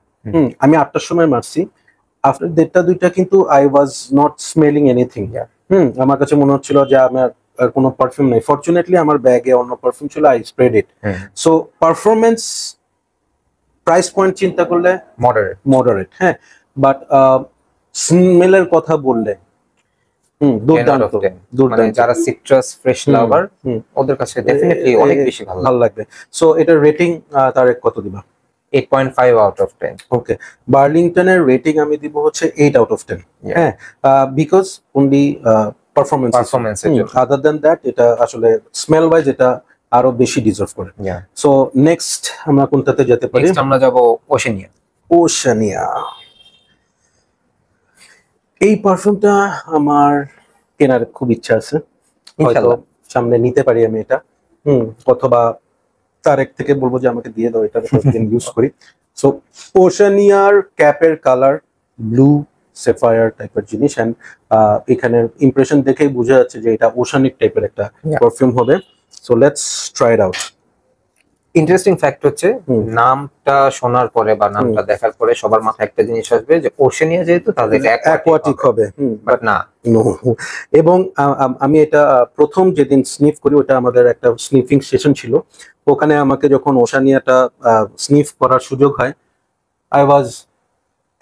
A: আমি 8টার সময় মারছি, আফটার 1:30 2টা কিন্তু I was not smelling anything. আমার কাছে মনে হচ্ছিল যে আমার আর কোনো পারফিউম নাই। ফরচুনেটলি আমার ব্যাগে অন্য পারফিউম ছিল, I spread it. So performance price point চিন্তা করলে মডারেট। হ্যাঁ, বাট স্মেলের কথা বললে দুর্দান্ত,
B: মানে যারা সিট্রাস ফ্রেশ লাভার ওদের কাছে ডেফিনেটলি অনেক বেশি ভালো লাগবে।
A: সো এটার রেটিং তারেক কত দিবা?
B: 8.5 আউট অফ 10।
A: ওকে, বার্লিংটনের রেটিং আমি দিব হচ্ছে 8 আউট অফ 10। হ্যাঁ, because only performance, other than that এটা আসলে স্মেল ওয়াইজ এটা আরো বেশি ডিজার্ভ করে। সো নেক্সট আমরা কোনটাতে যেতে পারি?
B: আমরা যাব ওশেনিয়া।
A: ওশেনিয়া, এই পারফিউমটা আমার কেনার খুব ইচ্ছা আছে, হয়তো সামনে নিতে পারি আমি এটা। অথবা তারেক থেকে বলবো যে আমাকে দিয়ে দাও, এটা প্রতিদিন ইউজ করি। সো ওশেনিয়ার ক্যাপের কালার ব্লু সেফায়ার টাইপের জিনিস, এন্ড এখানের ইমপ্রেশন দেখেই বোঝা যাচ্ছে যে এটা ওশানিক টাইপের একটা পারফিউম হবে। So let's try it out.
B: Interesting fact হচ্ছে নামটা শোনার পরে বা নামটা দেখার পরে সবার মাথায় একটা জিনিস আসবে যে ওশেনিয়া, যেহেতু তাহলে
A: অ্যাকোয়াটিক হবে,
B: বাট না।
A: এবং আমি এটা প্রথম যেদিন স্নিফ করি, ওটা আমাদের একটা স্নিফিং সেশন ছিল, ওখানে আমাকে যখন ওশেনিয়াটা স্নিফ করার সুযোগ হয়, I was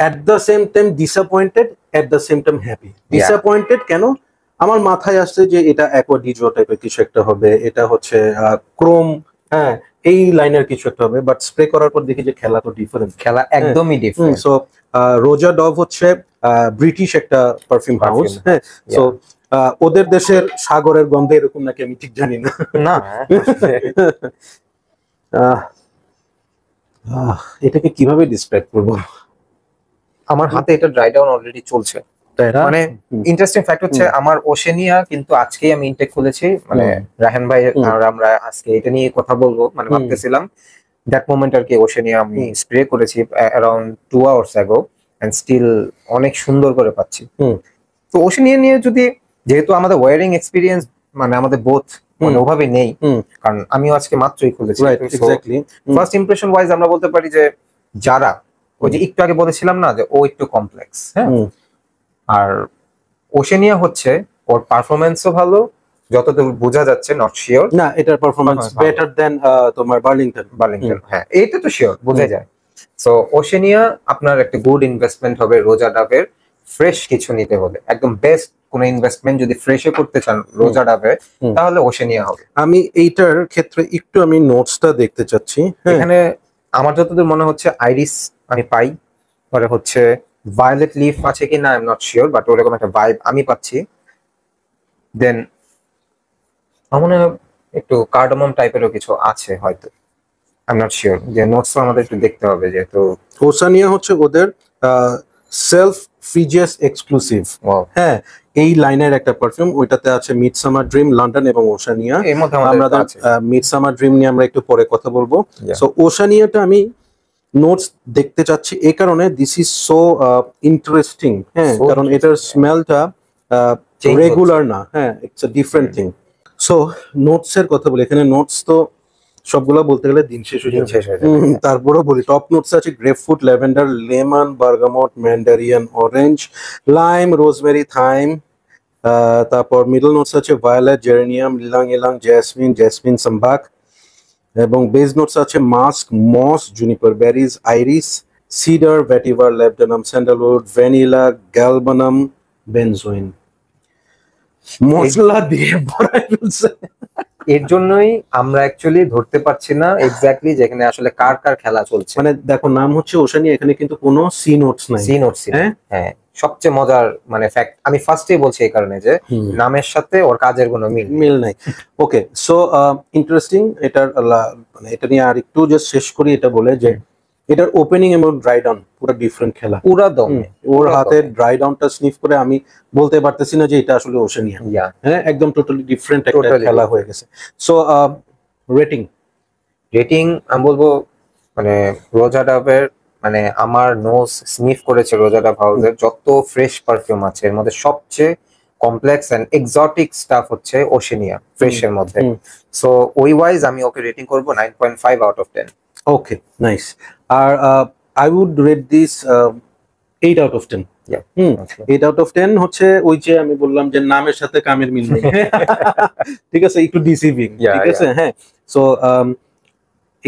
A: at the same time disappointed, at the same time happy. Disappointed কেন? আমার মাথায় আসছে যে এটা অ্যাকোয়াডিজো টাইপের কিছু একটা হবে, এটা হচ্ছে ক্রোম, হ্যাঁ এই লাইনের কিছু একটা হবে, বাট স্প্রে করার পর দেখি যে খেলা তো ডিফারেন্ট,
B: খেলা একদমই ডিফারেন্ট।
A: সো রোজা ডভ হচ্ছে ব্রিটিশ একটা পারফিউম হাউস। হ্যাঁ, সো ওদের দেশের সাগরের গন্ধে এরকম নাকি আমি ঠিক জানি না।
B: না
A: এটাকে কিভাবে ডিসক্রাইব করবো?
B: আমার হাতে এটা ড্রাই ডাউন অলরেডি চলছে। মানে ইন্টারেস্টিং ফ্যাক্ট হচ্ছে আমার ওশেনিয়া কিন্তু আজকেই আমি ইনটেক করেছি, মানে রাহান ভাই আর আমরা আজকে এটা নিয়ে কথা বলবো মানে ভাবতেছিলাম। দ্যাট মোমেন্ট আর কি ওশেনিয়া আমি স্প্রে করেছি around 2 hours ago, and still অনেক সুন্দর করে পাচ্ছি। তো ওশেনিয়া নিয়ে যদি, যেহেতু আমাদের ওয়ারিং এক্সপিরিয়েন্স মানে আমাদের বোথ মানে ওভাবে নেই, কারণ আমিও আজকে মাত্রই খুলেছি, ফার্স্ট ইমপ্রেশন ওয়াইজ আমরা বলতে পারি যে যারা ওই যে একটু আগে বলেছিলাম না যে ও একটু কমপ্লেক্স, হ্যাঁ, আর ওশেনিয়া হচ্ছে ওর পারফরম্যান্সও ভালো, যতদূর বোঝা যাচ্ছে, নট শিওর
A: না এটার পারফরম্যান্স বেটার দেন তোমার বার্লিংটন।
B: হ্যাঁ এইটা তো শিওর বোঝা যায়। সো ওশেনিয়া আপনার একটা গুড ইনভেস্টমেন্ট হবে রোজা ডাবের ফ্রেশ কিছু নিতে হলে, একদম বেস্ট কোন ইনভেস্টমেন্ট যদি ফ্রেশে করতে চান রোজা ডাবে তাহলে ওশেনিয়া হবে।
A: আমি এইটার ক্ষেত্রে একটু আমি নোটসটা দেখতে চাচ্ছি।
B: এখানে আমার যতদূর মনে হচ্ছে আইরিস আমি পাই, পরে হচ্ছে ভায়োলেট লিফ আছে কি না I am not sure, but ওরকম একটা ভাইব আমি পাচ্ছি। দেন আমার মনে হয় একটু কার্ডামম টাইপেরও কিছু আছে হয়তো, আই এম নট শিওর, যে নোটস আমাদের একটু দেখতে হবে যেহেতু।
A: ওশানিয়া হচ্ছে ওদের সেলফ ফ্রিজিয়াস এক্সক্লুসিভ। হ্যাঁ, এই লাইনের একটা পারফিউম, ওইটাতে আছে মিডসামার ড্রিম, লন্ডন এবং ওশানিয়া।
B: এর মধ্যে
A: আমরা
B: আমাদের আছে
A: মিডসামার ড্রিম নিয়ে আমরা একটু পরে কথা বলবো।
B: Yeah.
A: সো ওশানিয়াটা আমি নোটস দেখতে চাচ্ছি এই কারণে, দিস ইজ সো ইন্টারেস্টিং। হ্যাঁ,
B: So
A: কারণ এটার
B: interesting,
A: স্মেলটা
B: Change
A: রেগুলার না। হ্যাঁ, it's a different thing. So notes এর কথা বলি, এখানে নোটস তো সবগুলা বলতে গেলে দিন শেষ হয়ে
B: দিন
A: যাবে।
B: শেষ হয়ে যাবে।
A: তারপরেও বলি, টপ নোটস আছে grapefruit, lavender, lemon, bergamot, mandarin, orange, lime, rosemary, thyme. তারপর মিডল নোটস আছে violet, geranium, ylang ylang, jasmine, jasmine sambac. এবং বেজ নোটস আছে musk, moss, juniper berries, iris, cedar, vetiver, labdanum, sandalwood, vanilla, galbanum, benzoin. মশলা দিয়ে ভরাই ফেলছে।
B: এর জন্যই আমরা অ্যাকচুয়ালি ধরতে পারছি না এক্স্যাক্টলি যেখানে আসলে কার কার খেলা চলছে।
A: মানে দেখো, নাম হচ্ছে ওশানিয়া, এখানে কিন্তু কোনো সি নোটস নাই।
B: সি নোটস,
A: হ্যাঁ
B: হ্যাঁ, সবচেয়ে মজার মানে ফ্যাক্ট আমি ফার্স্টেই বলছি এই কারণে যে নামের সাথে ওর কাজের কোনো
A: মিল নাই। ওকে, সো ইন্টারেস্টিং। এটার মানে এটা নিয়ে আর একটু জাস্ট শেষ করি এটা বলে যে এটার ওপেনিং এবং ড্রাই ডাউন পুরো ডিফারেন্ট খেলা।
B: পুরো দম
A: ওর হাতে ড্রাই ডাউনটা স্নিফ করে আমি বলতে পারতেছি না যে এটা আসলে ওশানিয়া। হ্যাঁ, একদম টোটালি ডিফারেন্ট একটা খেলা হয়ে গেছে। সো রেটিং
B: আমি বলবো মানে রোজা ডাবের, মানে আমার নোজ স্নিফ করেছে রোজা ডাব হাউসের যত ফ্রেশ পারফিউম আছে এর মধ্যে সবচেয়ে কমপ্লেক্স এন্ড এক্সোটিক স্টাফ হচ্ছে ওশেনিয়া ফ্রেশ এর মধ্যে। সো ওই ওয়াইজ আমি ওকে রেটিং করব 9.5 আউট অফ 10।
A: Okay, nice. আর I would rate this 8 out of 10। 8 out of 10 হচ্ছে ওই যে আমি বললাম যে নামের সাথে কামের মিল নেই। ঠিক আছে, একটু ডিসিভিং। ঠিক আছে, হ্যাঁ। সো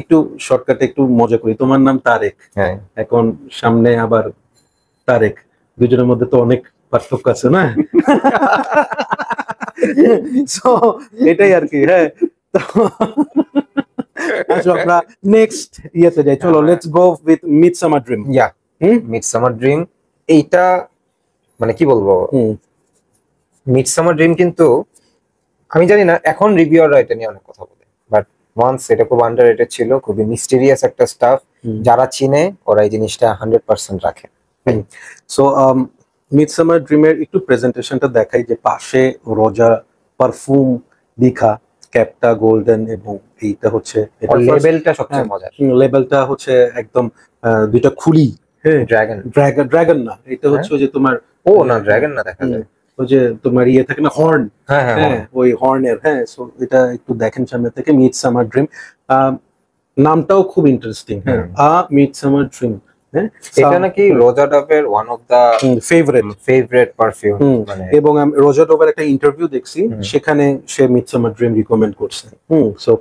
A: একটু শর্টকাটে একটু মজা করি। তোমার নাম তারেক, এখন সামনে আবার তারেক, দুজনের মধ্যে তো অনেক পার্থক্য আছে না? সো এটাই আর কি। হ্যাঁ, আচ্ছা আমরা নেক্সট ইয়েতে যাই। চলো, let's go with midsummer dream.
B: Midsummer dream এইটা মানে কি বলবো, মিডসামার ড্রিম কিন্তু আমি জানি না এখন রিভিউয়াররা এটা নিয়ে অনেক কথা বলে, বাট ওয়ান্স এটা খুব আন্ডাররেটেড ছিল, খুবই মিস্টেরিয়াস একটা স্টাফ। যারা চিনে ওরা এই জিনিসটা 100% রাখে।
A: সো মিডসামার ড্রিমের একটু প্রেজেন্টেশনটা দেখাই, যে পাশে রোজা পারফিউম লেখা, ক্যাপটা গোল্ডেন, এবং এইটা হচ্ছে
B: লেভেলটা সবচেয়ে মজার।
A: লেভেলটা হচ্ছে একদম দুইটা খুলি। হ্যাঁ, ড্রাগন না, এটা হচ্ছে ওই যে তোমার
B: না ড্রাগন না, দেখা যায়
A: ওই যে তোমার ইয়ে থাকে না, হর্ন। হ্যাঁ, ওই হর্নের। হ্যাঁ, সো এটা একটু দেখেন সামনে থেকে, মিডসামার ড্রিম। নামটাও খুব ইন্টারেস্টিং। হ্যাঁ, মিডসামার ড্রিম। হ্যাঁ,
B: এটা নাকি রোজা ডাবের one of the favourite perfume.
A: এবং আমি রোজা ডাবের একটা ইন্টারভিউ দেখছি, সেখানে সে মিডসামার ড্রিম রিকমেন্ড করছে। সো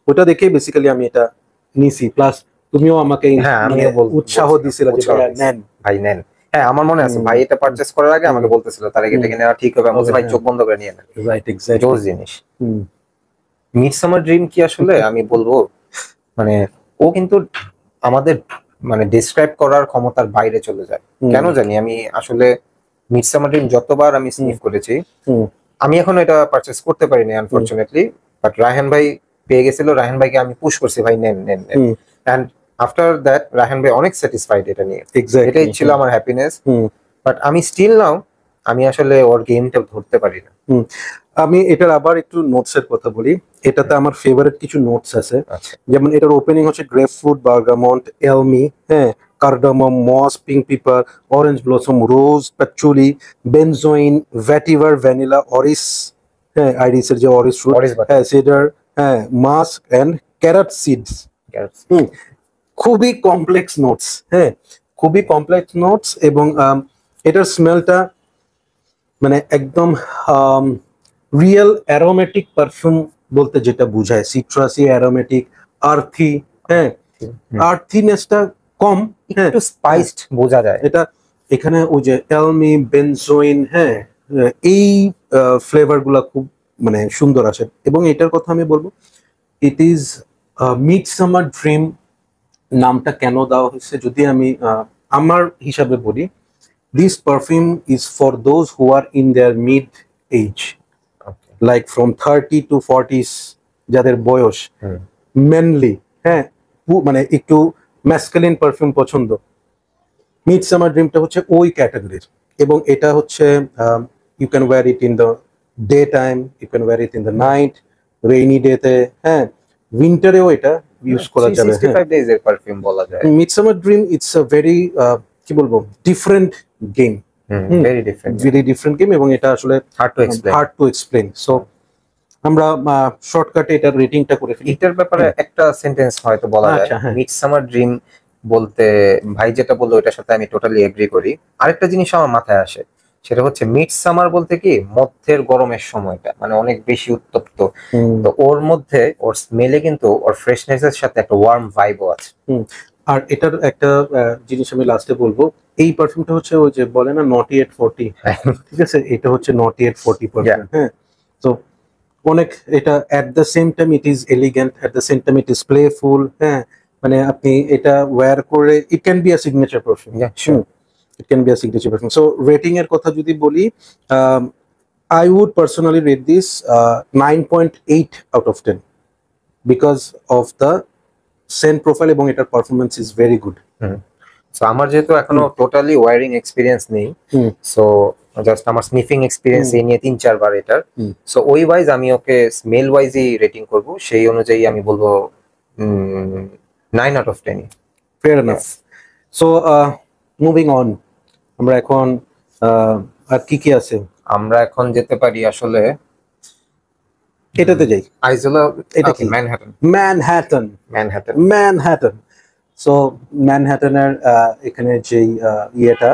A: ওটা দেখে বেসিক্যালি আমি এটা নিছি। প্লাস তুমিও আমাকে উৎসাহ দিছিলে যে নেন
B: ভাই, নেন। হ্যাঁ, আমার মনে আছে ভাই এটা পারচেজ করার আগে আমাকে বলতেছিল তার আগে এটা কিনে নেওয়া ঠিক হবে। আমি বলছি ভাই চোখ বন্ধ করে নিয়ে নেন।
A: রাইট, এক্স্যাক্টলি
B: জোস জিনিস। মিডসামার ড্রিম কি আসলে আমি বলবো মানে ও কিন্তু আমাদের মানে ডিসক্রাইব করার ক্ষমতার বাইরে চলে যায়। কেন জানি আমি আসলে মিডসামার ড্রিম যতবার আমি স্নিফ করেছি, আমি এখন এটা পারচেজ করতে পারিনি আনফরচুনেটলি, বাট রায়হান ভাই পেয়ে গেছিল। রায়হান ভাইকে আমি পুশ করছি, ভাই নেন নেন। এন্ড আফটার দ্যাট রায়হান ভাই অনেক স্যাটিসফাইড এটা নিয়ে। এটাই ছিল আমার হ্যাপিনেস। বাট আমি স্টিল নাও আমি আসলে ওর গেমটা ধরতে পারি না।
A: আমি এটার আবার একটু নোটস এর কথা বলি। এটাতে আমার ফেভারিট কিছু নোটস আছে, যেমন এটার ওপেনিং হচ্ছে গ্রেপফ্রুট, বার্গামন্ট, এলমি, হ্যাঁ, কার্ডামম, মস, পিঙ্ক পেপার, অরেঞ্জ ব্লসম, রোজ, প্যাচুলি, বেনজোইন, ভেটিভার, ভ্যানিলা, অরিস, হ্যাঁ, আইরিসের যে অরিস ফ্রুট, হ্যাঁ, সিডার, হ্যাঁ, মাস্ক এন্ড ক্যারট সিডস। খুবই কমপ্লেক্স নোটস। হ্যাঁ, খুবই কমপ্লেক্স নোটস। এবং এটার স্মেলটা মানে একদম রিয়েল অ্যারোমেটিক পারফিউম বলতে যেটা বোঝায়, সিট্রাসি, অ্যারোমেটিক, আর্থি। হ্যাঁ, আর্থিনেসটা কম,
B: একটু স্পাইসড বোঝা যায়
A: এটা। এখানে ওই যে এলমি, বেনজোইন, হ্যাঁ, এই ফ্লেভার গুলা খুব মানে সুন্দর আসে। এবং এটার কথা আমি বলবো, ইট ইজ মিডসামার ড্রিম নামটা কেন দেওয়া হয়েছে যদি আমি আমার হিসাবে বলি, this perfume is for those who are in their mid age, like from 30 to 40s, যাদের বয়স মেনলি, হ্যাঁ, মানে একটু ম্যাসকুলিন পারফিউম পছন্দ। মিডসামার ড্রিমটা হচ্ছে ওই ক্যাটাগরির, এবং এটা হচ্ছে you can wear it in the day time, you can wear it in the night, rainy ডেতে, হ্যাঁ, উইন্টারেও এটা ইউজ করা যাবে।
B: 365 ডেজ এর পারফিউম বলা যায়।
A: Midsummer dream it's a very কি বলবো, different game, very different game, এবং এটা আসলে হার্ড টু এক্সপ্লেন। সো আমরা শর্টকাটে এটার রেটিংটা করে ফেলি।
B: এটার ব্যাপারে একটা সেন্টেন্স হয়তো বলা যায়, মিডসামার ড্রিম বলতে ভাই যেটা বললো ওটার সাথে আমি টোটালি এগ্রি করি। আরেকটা জিনিস আমার মাথায় আসে, সেটা হচ্ছে মিডসামার বলতে কি মধ্যের গরমের সময়টা, মানে অনেক বেশি উত্তপ্ত, তো ওর মধ্যে ওর স্মেলে কিন্তু ওর ফ্রেশনেস এর সাথে একটা ওয়ার্ম ভাইবও আছে।
A: আর এটার একটা জিনিস আমি লাস্টে বলবো, এই পারফিউমটা হচ্ছে ওই যে বলে না নটি এট 40, ঠিক আছে, এটা হচ্ছে নটি এট 40 পারফিউম। হ্যাঁ, তো অনেক এটা at the same time it is elegant, at the same time it is playful. হ্যাঁ, মানে আপনি এটা ওয়্যার করে it can be a signature perfume, it can be a signature perfume. So rating এর কথা যদি বলি, I would personally rate this 9.8 out of 10 because of the scent profile এবং এটার performance is very good.
B: So আমার যেহেতু এখনো totally wiring experience নেই, সো জাস্ট আমার স্নিফিং এক্সপিরিয়েন্স এই নিয়ে 3-4 বার এটার, সো ওই ওয়াইজ আমি ওকে স্মেল ওয়াইজই রেটিং করব, সেই অনুযায়ী আমি বলবো 9 out of 10।
A: Fair enough. So moving on, আমরা এখন আর কি আছে,
B: আমরা এখন যেতে পারি আসলে
A: এটাতে যাই,
B: আইজোলা।
A: এটা কি ম্যানহাটন। সো ম্যানহাটনের এখানে যে ইয়েটা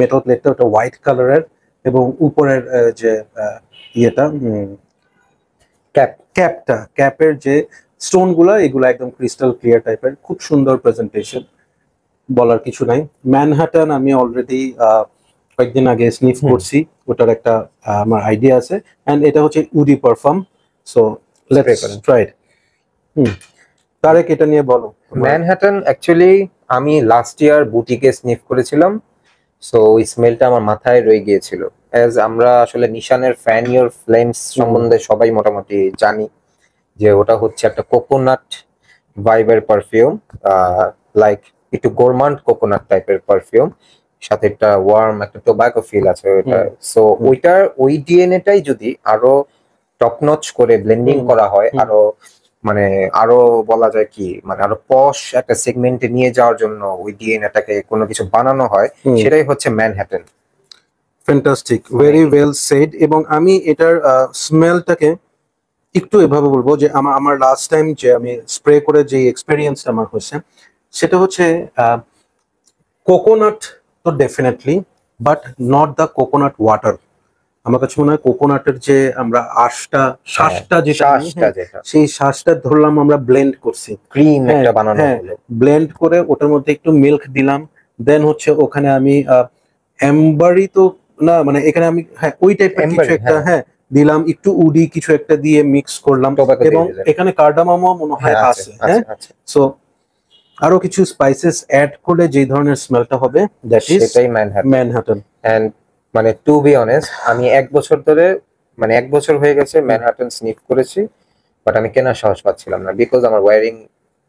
A: মেটাল প্লেটটা ওটা হোয়াইট কালারের, এবং উপরের যে ইয়েটা ক্যাপের যে স্টোন গুলা, এগুলা একদম ক্রিস্টাল ক্লিয়ার টাইপের, খুব সুন্দর প্রেজেন্টেশন, বলার কিছু নাই। ম্যানহাটন আমি অলরেডি কয়েকদিন আগে স্নিফ করছি, ওটার একটা আমার আইডিয়া আছে, এন্ড এটা হচ্ছে woody perfume. So let's try it. Tarek, এটা নিয়ে বলো।
B: ম্যানহাটন অ্যাকচুয়ালি আমি লাস্ট ইয়ার বুটিকে স্নিফ করেছিলাম, সো ওই স্মেলটা আমার মাথায় রয়ে গিয়েছিল। অ্যাজ আমরা আসলে নিশানের ফ্যান ইওর ফ্লেমস সম্বন্ধে সবাই মোটামুটি জানি যে ওটা হচ্ছে একটা কোকোনাট ভাইবের পারফিউম, লাইক একটু গোরমান্ড কোকোনাট টাইপের পারফিউম, সাথে একটা ওয়ার্ম একটা টোব্যাকো ফিল আছে ওইটা। সো ওইটার ওই ডিএনএটাই যদি আরো টপ নচ করে ব্লেন্ডিং করা হয়, আরো বলা যায় কি, মানে আরো পশ একটা সেগমেন্টে নিয়ে যাওয়ার জন্য ওই ডিএনএটাকে কোনো কিছু বানানো হয়, সেটাই হচ্ছে Manhattan.
A: Fantastic, very well said. এবং আমি এটার স্মেলটাকে একটু এভাবে বলবো যে আমার লাস্ট টাইম যে আমি স্প্রে করে যে এক্সপেরিয়েন্সটা আমার হয়েছে, সেটা হচ্ছে কোকোনাট তো definitely, but not the coconut water. আমার কাছে মনে হয় কোকোনাটের যে আমরা শ্বাসটা যেটা, সেই শ্বাসটা ধরলাম আমরা ব্লেন্ড করছি,
B: ক্রিম একটা বানানো হলো,
A: ব্লেন্ড করে ওটার মধ্যে একটু মিল্ক দিলাম, দেন হচ্ছে ওখানে আমি এম্বারি তো না, মানে এখানে আমি ওই টাইপের কিছু একটা দিলাম, একটু উডি কিছু একটা দিয়ে মিক্স করলাম, এবং এখানে কার্ডামামও মনে হয় আছে। হ্যাঁ, সো আরো কিছু স্পাইসেস অ্যাড করলে যে ধরনের স্মেলটা হবে, দ্যাট ইজ ম্যানহাটন।
B: এন্ড মানে টু বি অনেস্ট, আমি 1 বছর ধরে, মানে 1 বছর হয়ে গেছে ম্যানহাটন স্নিফ করেছি, বাট আমি কেনার সাহস পাচ্ছিলাম না, বিকজ আমার ওয়্যারিং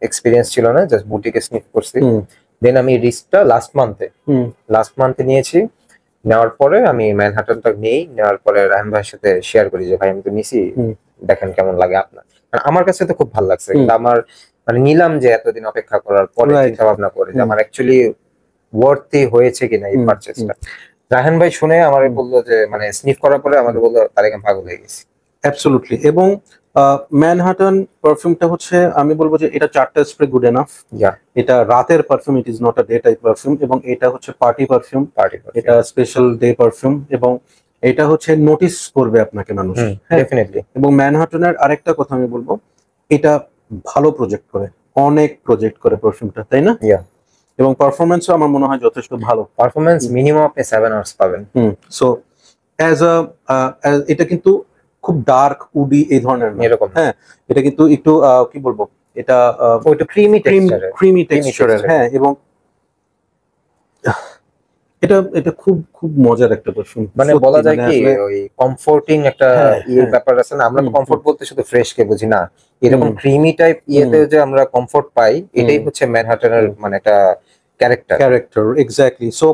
B: এক্সপিরিয়েন্স ছিল না, জাস্ট বুটিকে স্নিফ করছি। দেন আমি রিস্কটা লাস্ট মান্থে নিয়েছি, নেওয়ার পরে আমি ম্যানহাটনটা নেওয়ার পরে রাহিম ভাইয়ের সাথে শেয়ার করি যে ভাই আমি তো নিছি, দেখেন কেমন লাগে আপনার। আমার কাছে তো খুব ভালো লাগছে, কিন্তু আমার মানে নিলাম যে এতদিন অপেক্ষা করার পরে চিন্তা ভাবনা করে যে আমার অ্যাকচুয়ালি ওয়ার্থি হয়েছে কিনা এই পারচেজটা। রাহান ভাই শুনে আমাকে বললো যে, মানে স্নিফ করার পরে আমাকে বললো তারেক আমি পাগল হয়ে গেছি।
A: অ্যাবসলিউটলি। এবং ম্যানহাটন পারফিউমটা হচ্ছে আমি বলবো যে এটা 4টা স্প্রে গুড এনাফ। এটা রাতের perfume, it is not a day type perfume, এবং এটা হচ্ছে পার্টি পারফিউম, এটা স্পেশাল ডে পারফিউম, এবং এটা হচ্ছে নোটিস করবে আপনাকে মানুষ,
B: ডেফিনেটলি।
A: এবং ম্যানহাটনের আরেকটা কথা আমি বলবো, এটা ভালো প্রজেক্ট করে, অনেক প্রজেক্ট করে পারফিউমটা, তাই না? এবং পারফরম্যান্সও আমার মনে হয় যথেষ্ট ভালো।
B: পারফরম্যান্স মিনিমাম আপনি 7 আওয়ার্স পাবেন।
A: সো এটা কিন্তু খুব ডার্ক উডি এই ধরনের না,
B: এরকম।
A: হ্যাঁ, এটা কিন্তু একটু কি বলবো, এটা
B: একটু ক্রিমি টেক্সচারের,
A: হ্যাঁ, এবং এটা এটা খুব খুব মজার একটা পারফিউম,
B: মানে বলা যায় কি ওই কমফোর্টিং একটা
A: হ্যাঁ,
B: ব্যাপার আছে না, আমরা তো
A: হুম,
B: কমফোর্ট বলতে শুধু ফ্রেশ কে বুঝি না, এরকম
A: হুম,
B: ক্রিমি টাইপ ইয়েতে যে আমরা কমফোর্ট পাই, এটাই
A: হুম,
B: হচ্ছে ম্যানহাটনের
A: হুম।
B: মানে একটা ক্যারেক্টার।
A: Character exactly. সো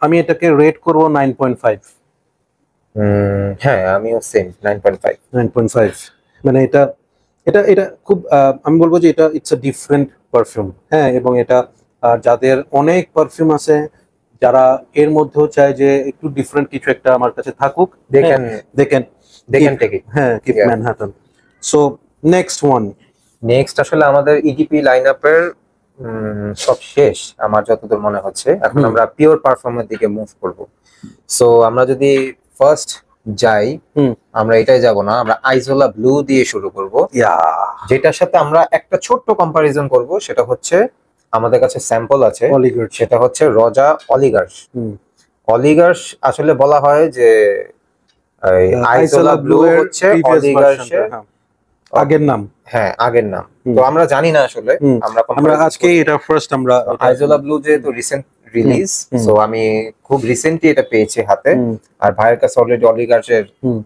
A: আমি এটাকে রেট করব 9.5।
B: হ্যাঁ, আমিও সেম 9.5।
A: 9.5 মানে এটা এটা এটা খুব আমি বলবো যে এটা ইটস আ ডিফারেন্ট পারফিউম। হ্যাঁ, এবং এটা যাদের অনেক পারফিউম আছে, যারা এর মধ্যেও চায় যে একটু ডিফারেন্ট কিছু একটা আমার কাছে থাকুক,
B: they can
A: they can
B: they can take it.
A: হ্যাঁ, keep Manhattan. So next one.
B: Next আসলে আমাদের ইডিপি লাইন আপের সব শেষ আমার যতদূর মনে হচ্ছে, এখন
A: হুম।
B: আমরা পিওর পারফর্মের দিকে মুভ করব। সো আমরা যদি ফার্স্ট যাই,
A: হুম।
B: আমরা এটাই যাব না, আমরা আইজোলা ব্লু দিয়ে শুরু করব।
A: ইয়া
B: যেটার সাথে আমরা একটা ছোট্ট কম্পারিজন করব, সেটা হচ্ছে আমাদের কাছে স্যাম্পল আছে,
A: অলিগার্ড।
B: সেটা হচ্ছে রজা অলিগার্স।
A: হুম।
B: অলিগার্স আসলে বলা হয় যে আইজোলা ব্লু
A: এর
B: হচ্ছে
A: previous
B: অলিগার্সের
A: version টা, হ্যাঁ, আগের নাম।
B: হ্যাঁ আগের নাম।
A: হুম।
B: তো আমরা জানি না আসলে,
A: হুম।
B: আমরা
A: আমরা
B: comparison
A: আজকে
B: করছি।
A: এটা ফার্স্ট আমরা এটা-
B: আইজোলা ব্লু যেহেতু রিসেন্ট রিলিজ,
A: হুম।
B: সো আমি খুব রিসেন্টলি এটা পেয়েছি হাতে,
A: হুম।
B: আর ভাইয়ের কাছে অলরেডি অলিগার্সের
A: হুম।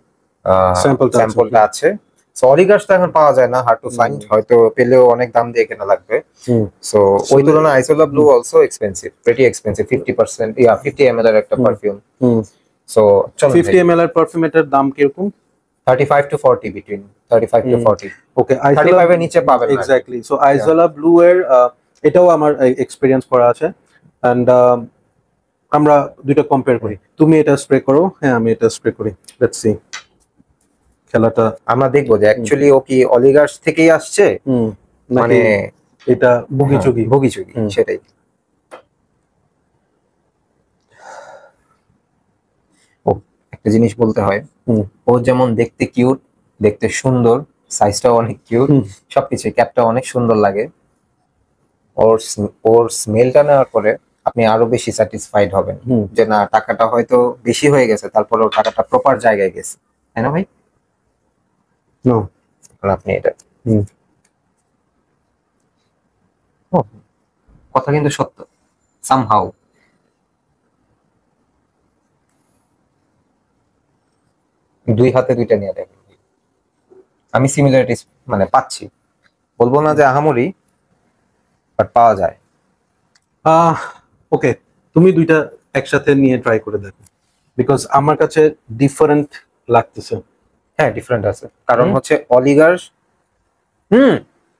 A: স্যাম্পলটা আছে।
B: স্যাম্পলটা আছে। সো অলিগার্স তো এখন পাওয়া যায় না, হার্ড টু ফাইন্ড, হয়তো পেলেও অনেক দাম দিয়ে কেনা লাগবে।
A: হুম।
B: সো ওই তুলনায় Isola Blu also expensive, pretty expensive. 50% 50 ml এর একটা পারফিউম।
A: হুম।
B: সো চলো
A: 50 ml এর পারফিউম, এটার দাম কিরকম?
B: 35 to 40, বিটুইন 35 to 40।
A: ওকে,
B: 35 এর নিচে পাবেন না।
A: এক্স্যাক্টলি। সো আইজোলা ব্লু এর এটাও আমার এক্সপেরিয়েন্স করা আছে, এন্ড আমরা দুইটা কম্পেয়ার করি। তুমি এটা স্প্রে করো, হ্যাঁ আমি এটা স্প্রে করি, লেটস সি খেলাটা।
B: আমরা দেখবো যে অ্যাকচুয়ালি ও কি অলিগার্স থেকেই আসছে, মানে
A: এটা বুগিচুগি।
B: ভুগিচুগি, সেটাই। ও একটা জিনিস বলতে হয়, ও যেমন দেখতে কিউট, দেখতে সুন্দর, সাইজটাও অনেক কিউট, সবকিছু, ক্যাপটা অনেক সুন্দর লাগে। ওর স্মেলটা নেওয়ার পরে আপনি আরো বেশি স্যাটিসফাইড হবেন যে না, টাকাটা হয়তো বেশি হয়ে গেছে, তারপরে ওর টাকাটা প্রপার জায়গায় গেছে, তাই না ভাই?
A: নো,
B: আপনি এটা কথা কিন্তু সত্য সামহাউ। দুই হাতে দুইটা নিয়ে দেখেন, আমি সিমিলারিটিস মানে পাচ্ছি, বলবো না যে আহামরি, বাট পাওয়া যায়।
A: ওকে, তুমি দুইটা একসাথে নিয়ে ট্রাই করে দেখো, বিকজ আমার কাছে ডিফারেন্ট লাগতেছে।
B: হ্যাঁ ডিফারেন্ট আছে, কারণ হচ্ছে অলিগার্স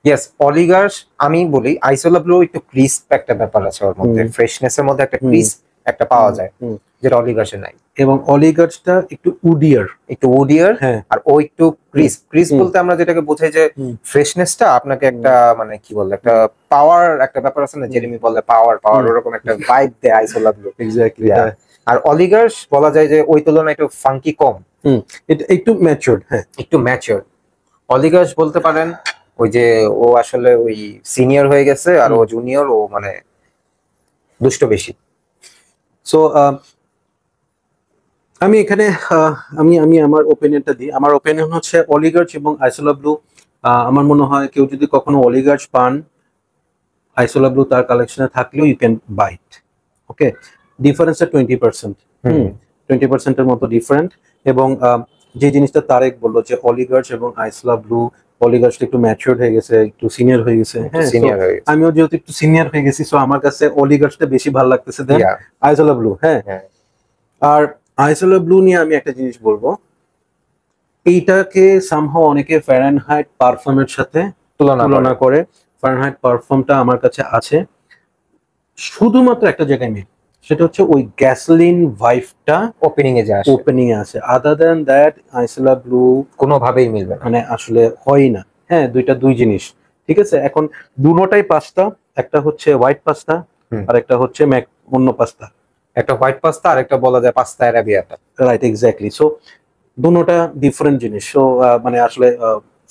B: ইয়েস অলিগার্স, আমি বলি আইসোলা ব্লু একটু ক্রিস্প একটা ব্যাপার আছে ওর মধ্যে, ফ্রেশনেস এর মধ্যে একটা ক্রিস্প একটা পাওয়া যায়, যেটা অলিগার্সে নাই।
A: এবং অলিগার্সটা একটু উডিয়ার, হ্যাঁ,
B: আর ও একটু ক্রিস্প বলতে আমরা যেটাকে বোঝাই যে ফ্রেশনেসটা আপনাকে একটা মানে কি বলে, একটা পাওয়ার একটা ব্যাপার আছে না, জেরেমি বলে পাওয়ার ওরকম একটা ভাইব দেয় আইসোলা ব্লু।
A: এক্স্যাক্টলি।
B: আর অলিগার্স বলা যায় যে ওই তুলনায় একটু ফাঙ্কি কম,
A: এটা একটু ম্যাচিউরড, হ্যাঁ
B: একটু ম্যাচিউর। অলিগার্স বলতে পারেন ওই যে ও আসলে ওই সিনিয়র হয়ে গেছে, আর ও জুনিয়র, ও মানে দুষ্ট বেশি।
A: সো আমি এখানে আমি আমি আমার ওপিনিয়নটা দিই। আমার ওপিনিয়ন হচ্ছে অলিগার্স এবং আইসোলা ব্লু, আমার মনে হয় কেউ যদি কখনো অলিগার্স পান, আইসোলা ব্লু তার কালেকশনে থাকলেও you can buy it. Okay, difference 20%, 20%-এর মতো ডিফারেন্ট। এবং যে জিনিসটা তারেক বললো যে অলিগার্স এবং আইসোলা ব্লু, অলিগার্সটা একটু ম্যাচিউরড হয়ে গেছে, একটু সিনিয়র হয়ে গেছে, হ্যাঁ আমিও যেহেতু একটু সিনিয়র হয়ে গেছি, সো আমার কাছে অলিগার্সটা বেশি ভালো লাগতেছে দেন আইসোলা ব্লু। হ্যাঁ, আর আইসোলা ব্লু নিয়ে আমি একটা জিনিস বলবো, এইটাকে সামহাও অনেকে ফারেনহাইট পারফিউমের সাথে তুলনা করে। ফারেনহাইট পারফিউমটা আমার কাছে আছে শুধুমাত্র একটা জায়গায় মিল, সেটা হচ্ছে ওই গ্যাসোলিন ভাইবটা
B: ওপেনিং এ
A: আছে। আদার দ্যান দ্যাট আইসোলা ব্লু
B: কোনোভাবেই মিলবে না,
A: মানে আসলে হয় না। হ্যাঁ, দুই জিনিস, ঠিক আছে। এখন দুটোটাই পাস্তা, একটা হচ্ছে হোয়াইট পাস্তা আর একটা হচ্ছে অন্য পাস্তা,
B: একটা হোয়াইট পাস্তা আর একটা বলা যায় pasta arrabbiata,
A: right, exactly. So দুটোটা ডিফারেন্ট জিনিস। সো মানে আসলে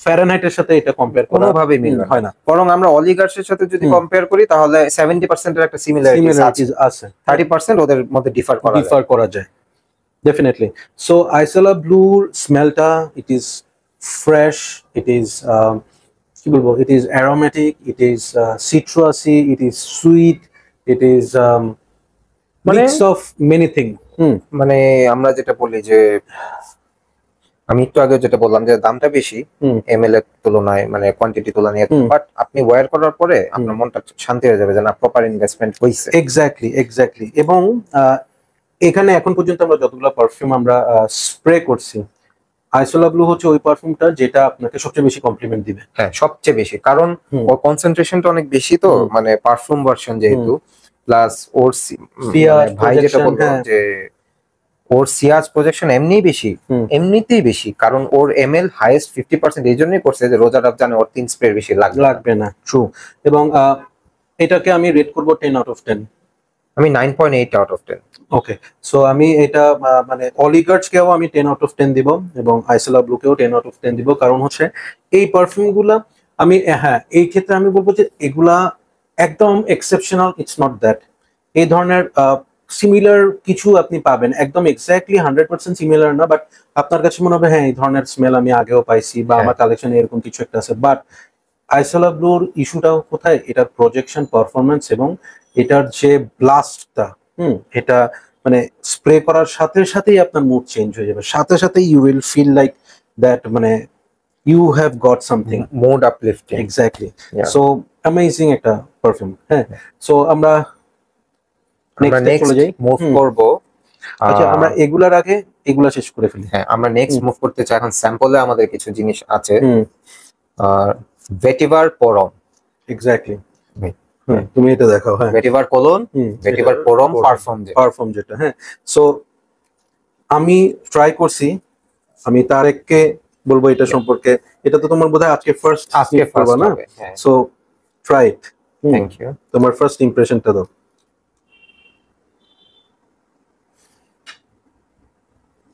A: ফারেনহাইটের সাথে এটা কম্পেয়ার
B: কোনোভাবেই মিলবে
A: হয় না।
B: বরং আমরা অলিগার্সের সাথে যদি কম্পেয়ার করি, তাহলে 70% এর একটা সিমিলারিটিস আছে, 30% ওদের মধ্যে ডিফার
A: করা যায় ডেফিনেটলি। সো আইসোলা ব্লুর স্মেলটা, it is fresh, it is কি বলবো, it is aromatic, it is citrusy, it is sweet, it is
B: মানে
A: মিক্স অফ মেনি থিং।
B: মানে আমরা যেটা বলি যে আমি একটু আগে যেটা বললাম যে দামটা বেশি এমএল এর তুলনায়, মানে কোয়ান্টিটি তুলনায়, বাট আপনি ওয়্যার করার পরে আপনার মনটা শান্তি হয়ে যাবে যে না, প্রপার ইনভেস্টমেন্ট হইছে।
A: এক্স্যাক্টলি। এবং এখানে এখন পর্যন্ত আমরা যতগুলো পারফিউম আমরা স্প্রে করছি, আইসোলা ব্লু হচ্ছে ওই পারফিউমটা যেটা আপনাকে সবচেয়ে বেশি কমপ্লিমেন্ট দিবে।
B: হ্যাঁ, সবচেয়ে বেশি, কারণ ওর কনসেন্ট্রেশনটা অনেক বেশি, তো মানে পারফিউম ভার্সন যেহেতু, প্লাস ওর মানে ভাই যেটা বললো যে ওর সিয়াজ প্রজেকশন এমনিতেই বেশি, কারণ ওর এমএল হাইয়েস্ট 50%, এই জন্যই করছে যে রোজা জানে ওর 3 স্প্রে বেশি
A: লাগবে না। ট্রু। এবং এটাকে আমি রেট করব 10 আউট অফ 10।
B: আমি 9.8 আউট অফ 10।
A: ওকে, সো আমি এটা মানে অলিগার্ডসকেও আমি 10 আউট অফ 10 দিব এবং আইসোলা ব্লুকেও 10 আউট অফ 10 দিব। কারণ হচ্ছে এই পারফিউমগুলা আমি, হ্যাঁ, এই ক্ষেত্রে আমি বলবো যে এগুলা একদম এক্সেপশনাল, ইটস নট দ্যাট। এই ধরনের সিমিলার কিছু আপনি পাবেন, একদম এক্স্যাক্টলি 100% সিমিলার না, বাট আপনার কাছে মনে হবে হ্যাঁ এই ধরনের স্মেল আমি আগেও পাইছি বা আমার কালেকশনে এরকম কিছু একটা আছে। বাট আইসোলা ব্লুর ইস্যুটাও কোথায়? এটার প্রজেকশন, পারফরমেন্স এবং এটার যে ব্লাস্টটা, এটা মানে স্প্রে করার সাথে সাথেই আপনার মুড চেঞ্জ হয়ে যাবে, সাথে সাথেই you will feel like that, মানে you have got something,
B: mood uplifting.
A: Exactly. So amazing একটা পারফিউম। হ্যাঁ, সো আমরা নেক্সট চলে যাই,
B: মুভ করব।
A: আচ্ছা, আমরা এগুলার আগে এগুলা শেষ করে ফেলি।
B: হ্যাঁ, আমরা নেক্সট মুভ করতে চাই। এখন স্যাম্পলে আমাদের কিছু জিনিস আছে। ভেটিভার পরম।
A: এক্স্যাক্টলি। তুমি এটা দেখাও। হ্যাঁ,
B: ভেটিভার কোলোন, ভেটিভার পরম
A: পারফিউম যেটা। হ্যাঁ, সো আমি ট্রাই করছি, আমি তারেককে বলবো এটা সম্পর্কে। এটা তো তোমার বোধহয় আজকে ফার্স্ট করবা না? So try it.
B: Thank you.
A: তোমার ফার্স্ট ইমপ্রেশনটা দাও।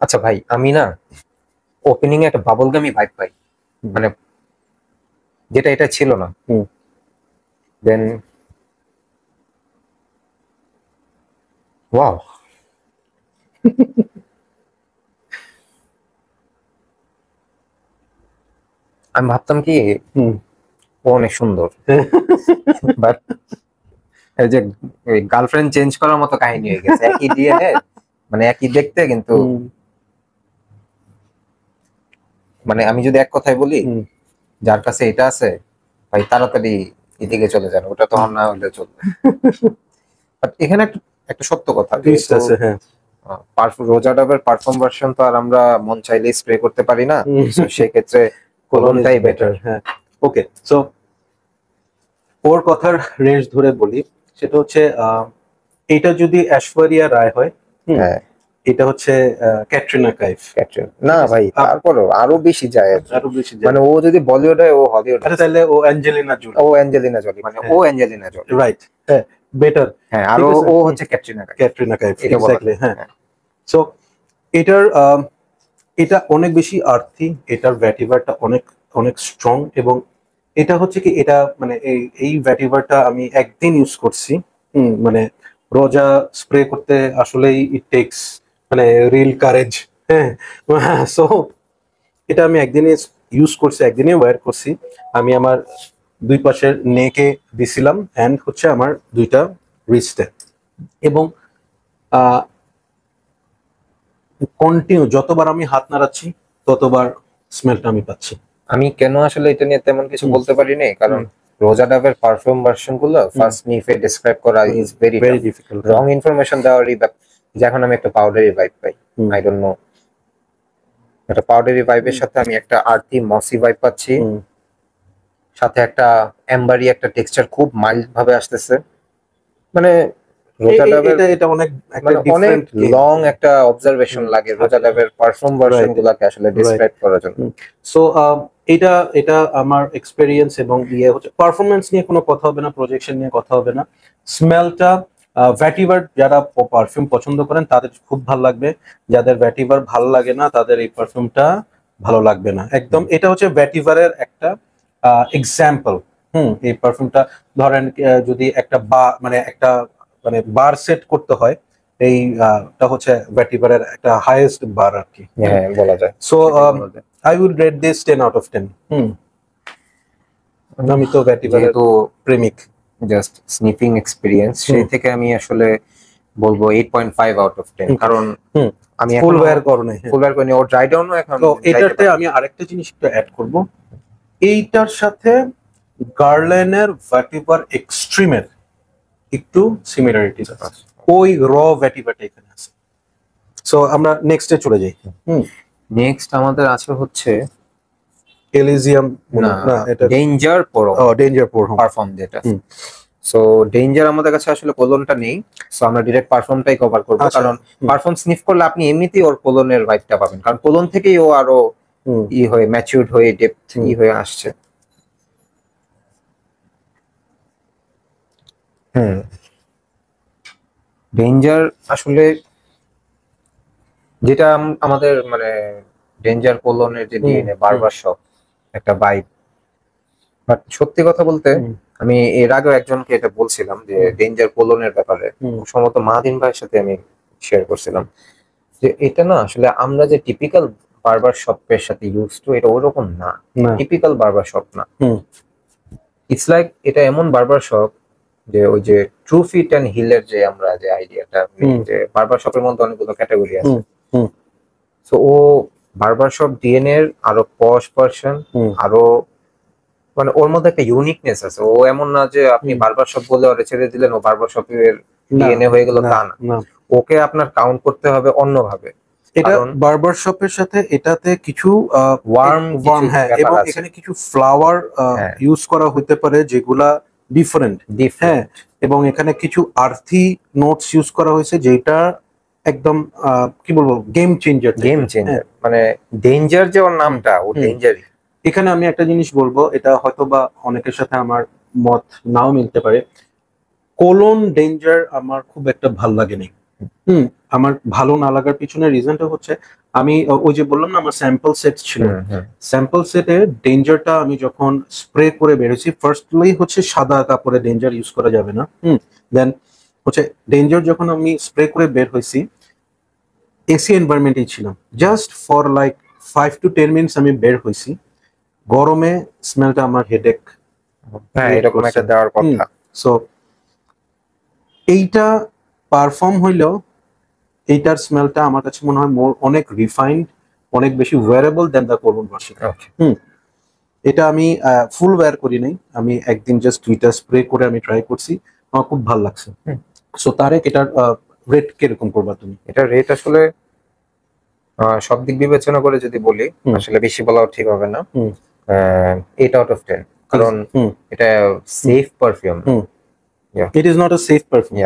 B: আচ্ছা ভাই, আমি না ওপেনিং এ একটা বাবলগামি ভাইব পাই, মানে যেটা এটা ছিল না। দেন ওয়াও, আমি ভাবতাম কি ও অনেক সুন্দর, বাট এই যে গার্লফ্রেন্ড চেঞ্জ করার মতো কাহিনী হয়ে গেছে। একই ডিএনএ, মানে একই দেখতে, কিন্তু মানে আমি যদি এক কথায় বলি, যার কাছে এটা আছে ভাই তাড়াতাড়ি এদিকে চলে যান, ওটা তো না হলে চলবে। বাট এখানে একটা সত্য কথা, রোজা ডাবের পারফর্ম ভার্সন তো আর আমরা মন চাইলে স্প্রে করতে পারি না, সেক্ষেত্রে কোলোনটাই বেটার।
A: হ্যাঁ, ওকে। সো ওর কথার রেঞ্জ ধরে বলি, সেটা হচ্ছে এটা যদি ঐশ্বরিয়া রায় হয়,
B: হ্যাঁ,
A: এটা হচ্ছে ক্যাটরিনা কাইফ।
B: না ভাই, তারপরও আরো বেশি যায়, মানে ও যদি বলিউড হয় ও হলিউড।
A: আচ্ছা, তাহলে ও অ্যাঞ্জেলিনা জোলি।
B: মানে ও অ্যাঞ্জেলিনা জোলি,
A: রাইট। হ্যাঁ, বেটার।
B: হ্যাঁ, আর ও হচ্ছে ক্যাটরিনা কাইফ।
A: এক্স্যাক্টলি। হ্যাঁ, সো এটা অনেক বেশি আর্থি, এটার ভ্যাটিভারটা অনেক অনেক স্ট্রং, এবং এটা হচ্ছে কি, এটা মানে এই ভ্যাটিভারটা আমি একদিন ইউজ করছি। মানে রোজা স্প্রে করতে আসলেই ইট টেকস মানে রিল কারেজ। হ্যাঁ, সো এটা আমি একদিনে ইউজ করছি, একদিনে ওয়্যার করছি। আমি আমার দুই পাশের নেকে দিছিলাম অ্যান্ড হচ্ছে আমার দুইটা রিস্টে, এবং কন্টিনিউ যতবার আমি হাত নাড়াচ্ছি ততবার স্মেলটা আমি পাচ্ছি।
B: আমি কেন আসলে এটা নিয়ে তেমন কিছু বলতে পারি না, কারণ রোজা ডাবের পারফিউম ভার্সন গুলো ফার্স্ট নিফে ডেসক্রাইব করা is very
A: difficult.
B: Wrong information দেওয়ারই, যখন আমি একটা পাউডারি ভাইব পাই, আই ডোন্ট নো, একটা পাউডারি ভাইবের সাথে আমি একটা আর্থি মসি ভাইব পাচ্ছি, সাথে একটা এম্বারি একটা টেক্সচার খুব মাইল্ড ভাবে আসতেছে। মানে রোজা ডাবের
A: এটা অনেক
B: অনেক লং একটা অবজারভেশন লাগে রোজা ডাবের পারফর্ম ভার্সন গুলাকে আসলে ডেসক্রাইব করার জন্য।
A: সো এটা আমার এক্সপেরিয়েন্স, এবং ইয়ে হচ্ছে পারফরমেন্স নিয়ে কোনো কথা হবে না, প্রজেকশন নিয়ে কথা হবে না। স্মেলটা ভ্যাটিভার যারা পারফিউম পছন্দ করেন তাদের খুব ভালো লাগবে, যাদের ভ্যাটিভার ভালো লাগে না তাদের এই পারফিউমটা ভালো লাগবে না একদম। এটা হচ্ছে ভ্যাটিভারের একটা এক্সাম্পল। এই পারফিউমটা ধরেন যদি একটা মানে বার সেট করতে হয়, এইটা হচ্ছে ভ্যাটিভারের একটা হাইয়েস্ট বার আর কি,
B: হ্যাঁ বলা যায়।
A: So I will rate this 10 out of 10. আমি তো ভ্যাটিভারের প্রেমিক,
B: জাস্ট স্নিফিং এক্সপেরিয়েন্স, সেই থেকে আমি আসলে বলবো 8.5 আউট অফ 10, কারণ
A: হুম,
B: আমি
A: ফুল
B: এখন
A: ওয়্যার করনে।
B: ফুল ওয়্যার করিনি, ও ড্রাই ডাউনও এখন
A: তো
B: যাইতে
A: এটাতে
B: পারে।
A: আমি আরেকটা জিনিস একটু অ্যাড করব, এইটার সাথে গার্লেনের ভ্যাটিভার এক্সট্রিমের একটু সিমিলারিটিস আছে, ওই র ভ্যাটিভাটা এখানে আছে। সো আমরা নেক্সটে চলে যাই।
B: নেক্সট আমাদের আছে হচ্ছে
A: এলিজিয়াম না এটা
B: danger pro
A: danger pro
B: perform, যেটা
A: হুম।
B: সো ডেঞ্জার আমাদের কাছে আসলে কোলনটা নেই, সো আমরা ডিরেক্ট পারফর্মটাই কভার করব,
A: আচ্ছা,
B: কারণ
A: হুম।
B: পারফর্ম স্নিফ করলে আপনি এমনিতেই ওর কোলনের ভাইবটা পাবেন, কারণ কোলন থেকেই ও আরো ই হয়ে ম্যাচিউরড হয়ে ডেপথ হয়ে আসছে। ডেঞ্জার আসলে যেটা আমাদের মানে ডেঞ্জার কোলনের যে ডিএনএ বারবার শপ একটা ভাইব, বাট সত্যি কথা বলতে আমি এর আগেও একজনকে এটা বলছিলাম যে ডেঞ্জার কোলনের ব্যাপারে, সম্ভবত মাহাদিন ভাইয়ের সাথে আমি শেয়ার করছিলাম যে এটা না আসলে আমরা যে টিপিক্যাল বারবার শপের সাথে ইউজ টু, এটা ওরকম না, টিপিক্যাল বারবার শপ না। ইটস লাইক এটা এমন বারবার শপ যে ওই যে ট্রু ফিট এন্ড হিলের যে আমরা যে আইডিয়াটা, যে বারবার শপের মধ্যে অনেকগুলো ক্যাটাগরি আছে, সো ও বারবার শপ ডিএনএ এর আরো পশ ভার্সন, আরো মানে ওর মধ্যে একটা ইউনিকনেস আছে। ও এমন না যে আপনি বারবার শপ বলে ওরে ছেড়ে দিলেন ও বারবার শপের ডিএনএ হয়ে গেল, তা না, ওকে আপনার কাউন্ট করতে হবে অন্যভাবে।
A: এটা বারবার শপের সাথে এটাতে কিছু
B: ওয়ার্ম,
A: হ্যাঁ, এবং এখানে কিছু ফ্লাওয়ার ইউজ করা হতে পারে যেগুলা ডিফারেন্ট, হ্যাঁ, এবং এখানে কিছু আর্থি নোটস ইউজ করা হয়েছে যেটা একদম কি বলবো গেম চেঞ্জার।
B: মানে ডেঞ্জার যে ওর নামটা, ও ডেঞ্জারই।
A: এখানে আমি একটা জিনিস বলবো, এটা হয়তো বা অনেকের সাথে আমার মত নাও মিলতে পারে, কোলন ডেঞ্জার আমার খুব একটা ভাল লাগেনি। আমার ভালো না লাগার পিছনে রিজনটা হচ্ছে, আমি ওই যে বললাম না আমার স্যাম্পল সেট ছিল, স্যাম্পল সেটে ডেঞ্জারটা আমি যখন স্প্রে করে বেরোছি, ফার্স্টলি হচ্ছে সাদা কাপড়ে ডেঞ্জার ইউজ করা যাবে না, দেন হচ্ছে ডেঞ্জার যখন আমি স্প্রে করে বের হয়েছি এসি এনভায়রনমেন্টেই ছিলাম, just for like 5 to 10 minutes আমি বের হয়েছি, গরমে স্মেলটা আমার হেডেক,
B: হ্যাঁ এরকম একটা দেওয়ার কথা।
A: সো এইটা পারফর্ম হইলেও এইটার স্মেলটা আমার কাছে মনে হয় অনেক রিফাইন্ড, অনেক বেশি wearable than the cologne version. এটা আমি ফুল ওয়্যার করি নাই, আমি একদিন জাস্ট দুইটা স্প্রে করে আমি ট্রাই করছি, আমার খুব ভালো লাগছে। সো তারেক এটার রেট কিরকম করবা তুমি?
B: এটা রেট আসলে সব দিক বিবেচনা করে যদি বলি, আসলে বেশি বলাও ঠিক হবে না, 8 আউট অফ 10, কারণ এটা safe perfume.
A: It is not a safe perfume.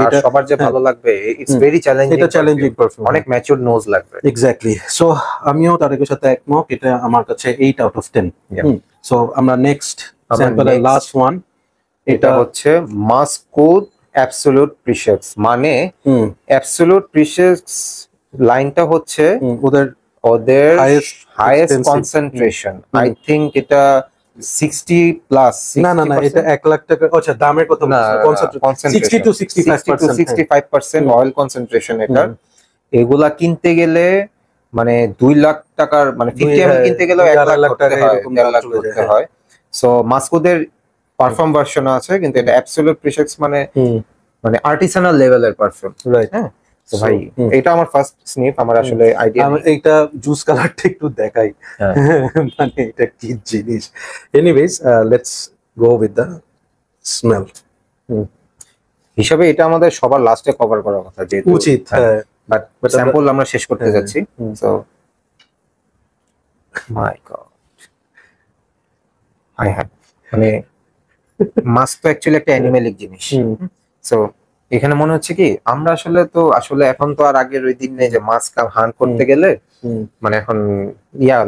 B: এটা সবার যে ভালো লাগবে, ইটস ভেরি চ্যালেঞ্জিং,
A: এটা চ্যালেঞ্জিং পারফিউম,
B: অনেক ম্যাচিউরড নোজ লাগবে।
A: এক্স্যাক্টলি। সো আমিও তারেকের সাথে একমত, এটা আমার কাছে 8 আউট অফ 10। সো আমরা নেক্সট স্যাম্পলের লাস্ট ওয়ান,
B: এটা হচ্ছে মাস্কুদ অ্যাবসোলিউট প্রিশিয়াস। মানে অ্যাবসোলিউট প্রিশিয়াস লাইনটা হচ্ছে ওদের হাইয়েস্ট কনসেন্ট্রেশন, আই থিংক এটা 60 প্লাস।
A: না এটা 1 লাখ টাকা, আচ্ছা দামের কথা বলছি, 60 to 65%
B: অয়েল কনসেন্ট্রেশন। এটা এগুলা কিনতে গেলে মানে 2 লাখ টাকার, মানে 50 ml কিনতে গেলে 1 লাখ টাকা, এরকম 1.5 লাখ করতে হয়। সো মাস্কুদের পারফর্ম ভার্সন আছে, কিন্তু এটা অ্যাবসোলিউট প্রিশিয়াস মানে আর্টিসানাল লেভেলের পারফিউম, রাইট? হ্যাঁ, তো ভাই এটা আমার ফার্স্ট স্নিফ, আমার আসলে আইডিয়া নেই।
A: এইটা জুস কালারটা একটু দেখাই, মানে এটা কি জিনিস। Anyways let's go with the smell
B: হিসাবে এটা আমাদের সবার লাস্টে কভার করার কথা, যেহেতু
A: উচিত,
B: বাট স্যাম্পল আমরা শেষ করতে যাচ্ছি। সো মাই গড, মানে মাস্ক তো অ্যাকচুয়ালি একটা অ্যানিমেলিক জিনিস। সো এখানে মনে হচ্ছে কি আমরা আসলে এখন তো আর আগের ওই দিন নেই যে মাস্ক হান করতে গেলে মানে এখন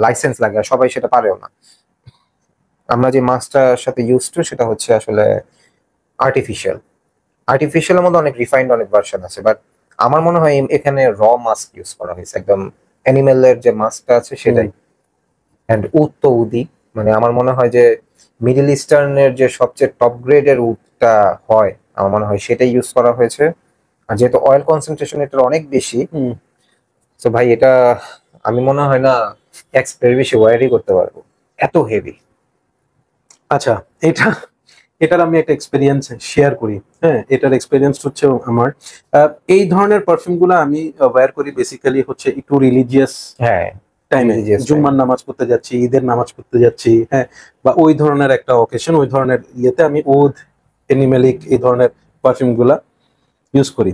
B: লাইসেন্স লাগে, সবাই সেটা পারেও না। আমরা যে মাস্কটার সাথে ইউজ টু সেটা হচ্ছে আসলে আর্টিফিশিয়ালের মধ্যে অনেক রিফাইন্ড অনেক ভার্সন আছে, বাট আমার মনে হয় এখানে র মাস্ক ইউজ করা হয়েছে, একদম অ্যানিমেলের যে মাস্কটা আছে সেটাই। অ্যান্ড উড তো উদি, মানে আমার মনে হয় যে মিডল ইস্টার্নের যে সবচেয়ে টপ গ্রেডের উডটা হয়, আমার মনে হয় সেটাই ইউজ করা হয়েছে। আর যেহেতু অয়েল কনসেন্ট্রেশন এটার অনেক বেশি, তো ভাই এটা আমি মনে হয় না এক্সপের বেশি ওয়ারই করতে পারবো, এত হেভি।
A: আচ্ছা, এটা এটার আমি একটা এক্সপেরিয়েন্স শেয়ার করি। হ্যাঁ, এটার এক্সপেরিয়েন্স হচ্ছে আমার এই ধরনের পারফিউম গুলো আমি ওয়্যার করি বেসিক্যালি হচ্ছে একটু রিলিজিয়াস
B: হ্যাঁ
A: টাইমে,
B: religious
A: জুম্মার নামাজ পড়তে যাচ্ছি, ঈদের নামাজ পড়তে যাচ্ছি, হ্যাঁ, বা ওই ধরনের একটা অকেশন, ওই ধরনের ইয়েতে আমি ওদ, এনিমেলিক এই ধরনের পারফিউম গুলা ইউজ করি।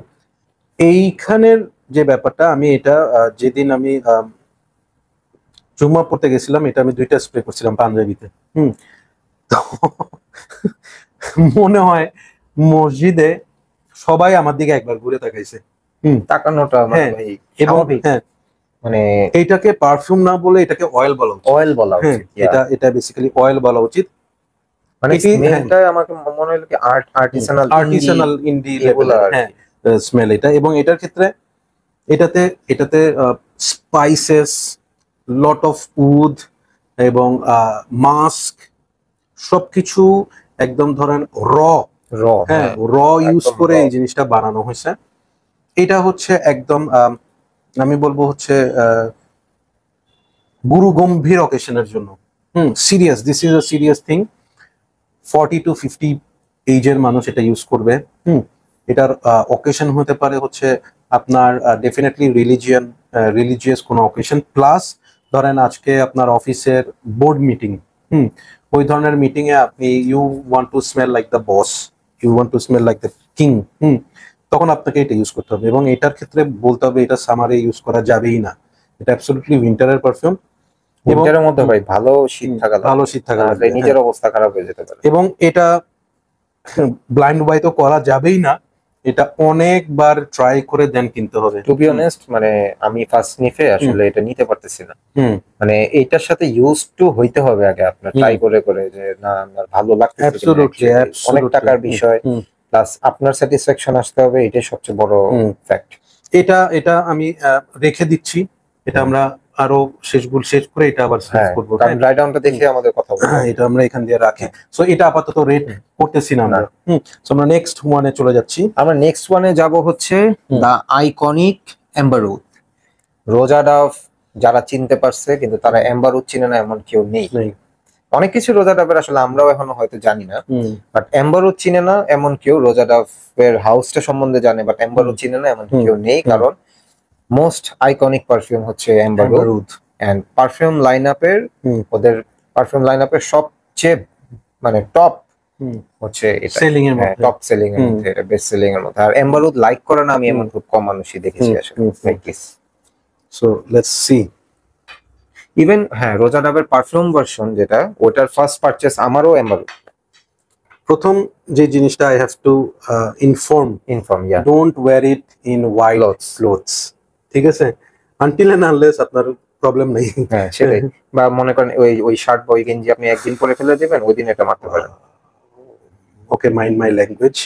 A: এইখানের যে ব্যাপারটা, আমি এটা যেদিন আমি জুম্মা পড়তে গেছিলাম, এটা আমি 2টা স্প্রে করছিলাম পাঞ্জাবিতে। তো মনে হয় মসজিদে সবাই আমার দিকে একবার ঘুরে তাকাইছে।
B: তাকানোটা মানে
A: হ্যাঁ,
B: ভাই
A: এবং
B: স্বাভাবিক।
A: হ্যাঁ,
B: মানে
A: এইটাকে পারফিউম না বলে এটাকে অয়েল বলা উচিত।
B: অয়েল বলা
A: হ্যাঁ,
B: উচিত, yeah.
A: এটা বেসিক্যালি অয়েল বলা উচিত।
B: মানে
A: এটি
B: স্মেলটা আমাকে মনে হলো কি আর্টিসানাল
A: আর্টিসানাল ইন্ডি
B: এগুলা
A: লেভেলের,
B: আর
A: হ্যাঁ,
B: কি।
A: স্মেল এটা। এবং এটার ক্ষেত্রে এটাতে স্পাইসেস, লট অফ উড এবং মাস্ক সবকিছু একদম ধরেন র,
B: র,
A: হ্যাঁ, র ইউজ
B: একদম
A: করে
B: raw।
A: এই জিনিসটা বানানো হয়েছে। এটা হচ্ছে একদম আমি বলবো হচ্ছে গুরু গম্ভীর অকেশনের জন্য। Serious, this is a serious thing. 40 to 50 এইজের মানুষ এটা ইউজ করবে। এটার অকেশন হতে পারে হচ্ছে আপনার ডেফিনেটলি রিলিজিয়াস কোনো অকেশন, প্লাস ধরেন আজকে আপনার অফিসের বোর্ড মিটিং, ওই ধরনের মিটিং এ আপনি you want to smell like the boss, you want to smell like the king, তখন আপনাকে এটা ইউজ করতে হবে। এবং এটার ক্ষেত্রে বলতে হবে এটা সামারে ইউজ করা যাবেই না, এটা অ্যাবসলিউটলি উইন্টারের পারফিউম। এবং
B: উইন্টারের মধ্যে ভাই ভালো শীত থাকা লাগবে,
A: ভালো শীত থাকা
B: নাহলে
A: লাগবে,
B: নিজের অবস্থা খারাপ হয়ে যেতে পারে।
A: এবং এটা ব্লাইন্ড বাই তো করা যাবেই না, এটা অনেকবার ট্রাই করে দেন কিনতে হবে।
B: টু বি অনেস্ট, মানে আমি ফার্স্ট নিফে আসলে এটা নিতে পারতেছি না। মানে এটার সাথে ইউজ টু হইতে হবে আগে আপনার, ট্রাই করে করে যে না আমার ভালো লাগতেছে কিনা,
A: অ্যাবসলিউটলি,
B: actually। অনেক টাকার বিষয়, প্লাস আপনার স্যাটিসফ্যাকশন আসতে হবে, এটাই সবচেয়ে বড় ফ্যাক্ট।
A: এটা আমি রেখে দিচ্ছি, এটা আমরা আরো শেষ করে এটা আবার শেষ
B: হ্যাঁ,
A: করবো।
B: কারণ ড্রাই ডাউনটা দেখে আমাদের কথা বলবো।
A: এটা আমরা এখান দিয়ে রাখি। সো এটা আপাতত রেট করতেছি না আমরা। সো আমরা নেক্সট ওয়ানে চলে যাচ্ছি।
B: আমরা নেক্সট ওয়ানে যাব হচ্ছে দা আইকনিক এম্বারউড। রোজা ডাভ যারা চিনতে পারছে, কিন্তু তারা এম্বারউড চিনে না এমন কেউ নেই। অনেক কিছু রোজা ডাবের আসলে আমরাও এখনো হয়তো জানি না, বাট এম্বারউড চিনে না এমন কেউ, রোজা ডাবের হাউসটা সম্বন্ধে জানে বাট এম্বারউড চিনে না এমন কেউ নেই। কারণ মোস্ট আইকনিক পারফিউম হচ্ছে এম্বারউড, এন্ড পারফিউম লাইনআপের ওদের পারফিউম লাইনআপের সবচেয়ে মানে টপ হচ্ছে এটা,
A: সেলিং এর মধ্যে,
B: টপ সেলিং এর মধ্যে, এটা বেস্ট সেলিং এর মধ্যে। আর এম্বারউড লাইক করে না আমি এমন খুব কম মানুষই দেখেছি আসলে like this.
A: So let's see.
B: Even হ্যাঁ, রোজা ডাবের পারফিউম ভার্সন যেটা, ওটার ফার্স্ট পারচেস আমারও এম্বারউড।
A: প্রথম যে জিনিসটা I have to inform,
B: yeah
A: don't wear it in white clothes, ঠিক আছে, আনটিল এন্ড আনলেস আপনার প্রবলেম নেই।
B: হ্যাঁ সেটাই। বা মনে করেন ওই শার্ট বা ওই গেঞ্জি আপনি একদিন পরে ফেলে দেবেন, ওই দিন এটা মারতে পারেন।
A: ওকে, মাইন্ড মাই ল্যাঙ্গুয়েজ।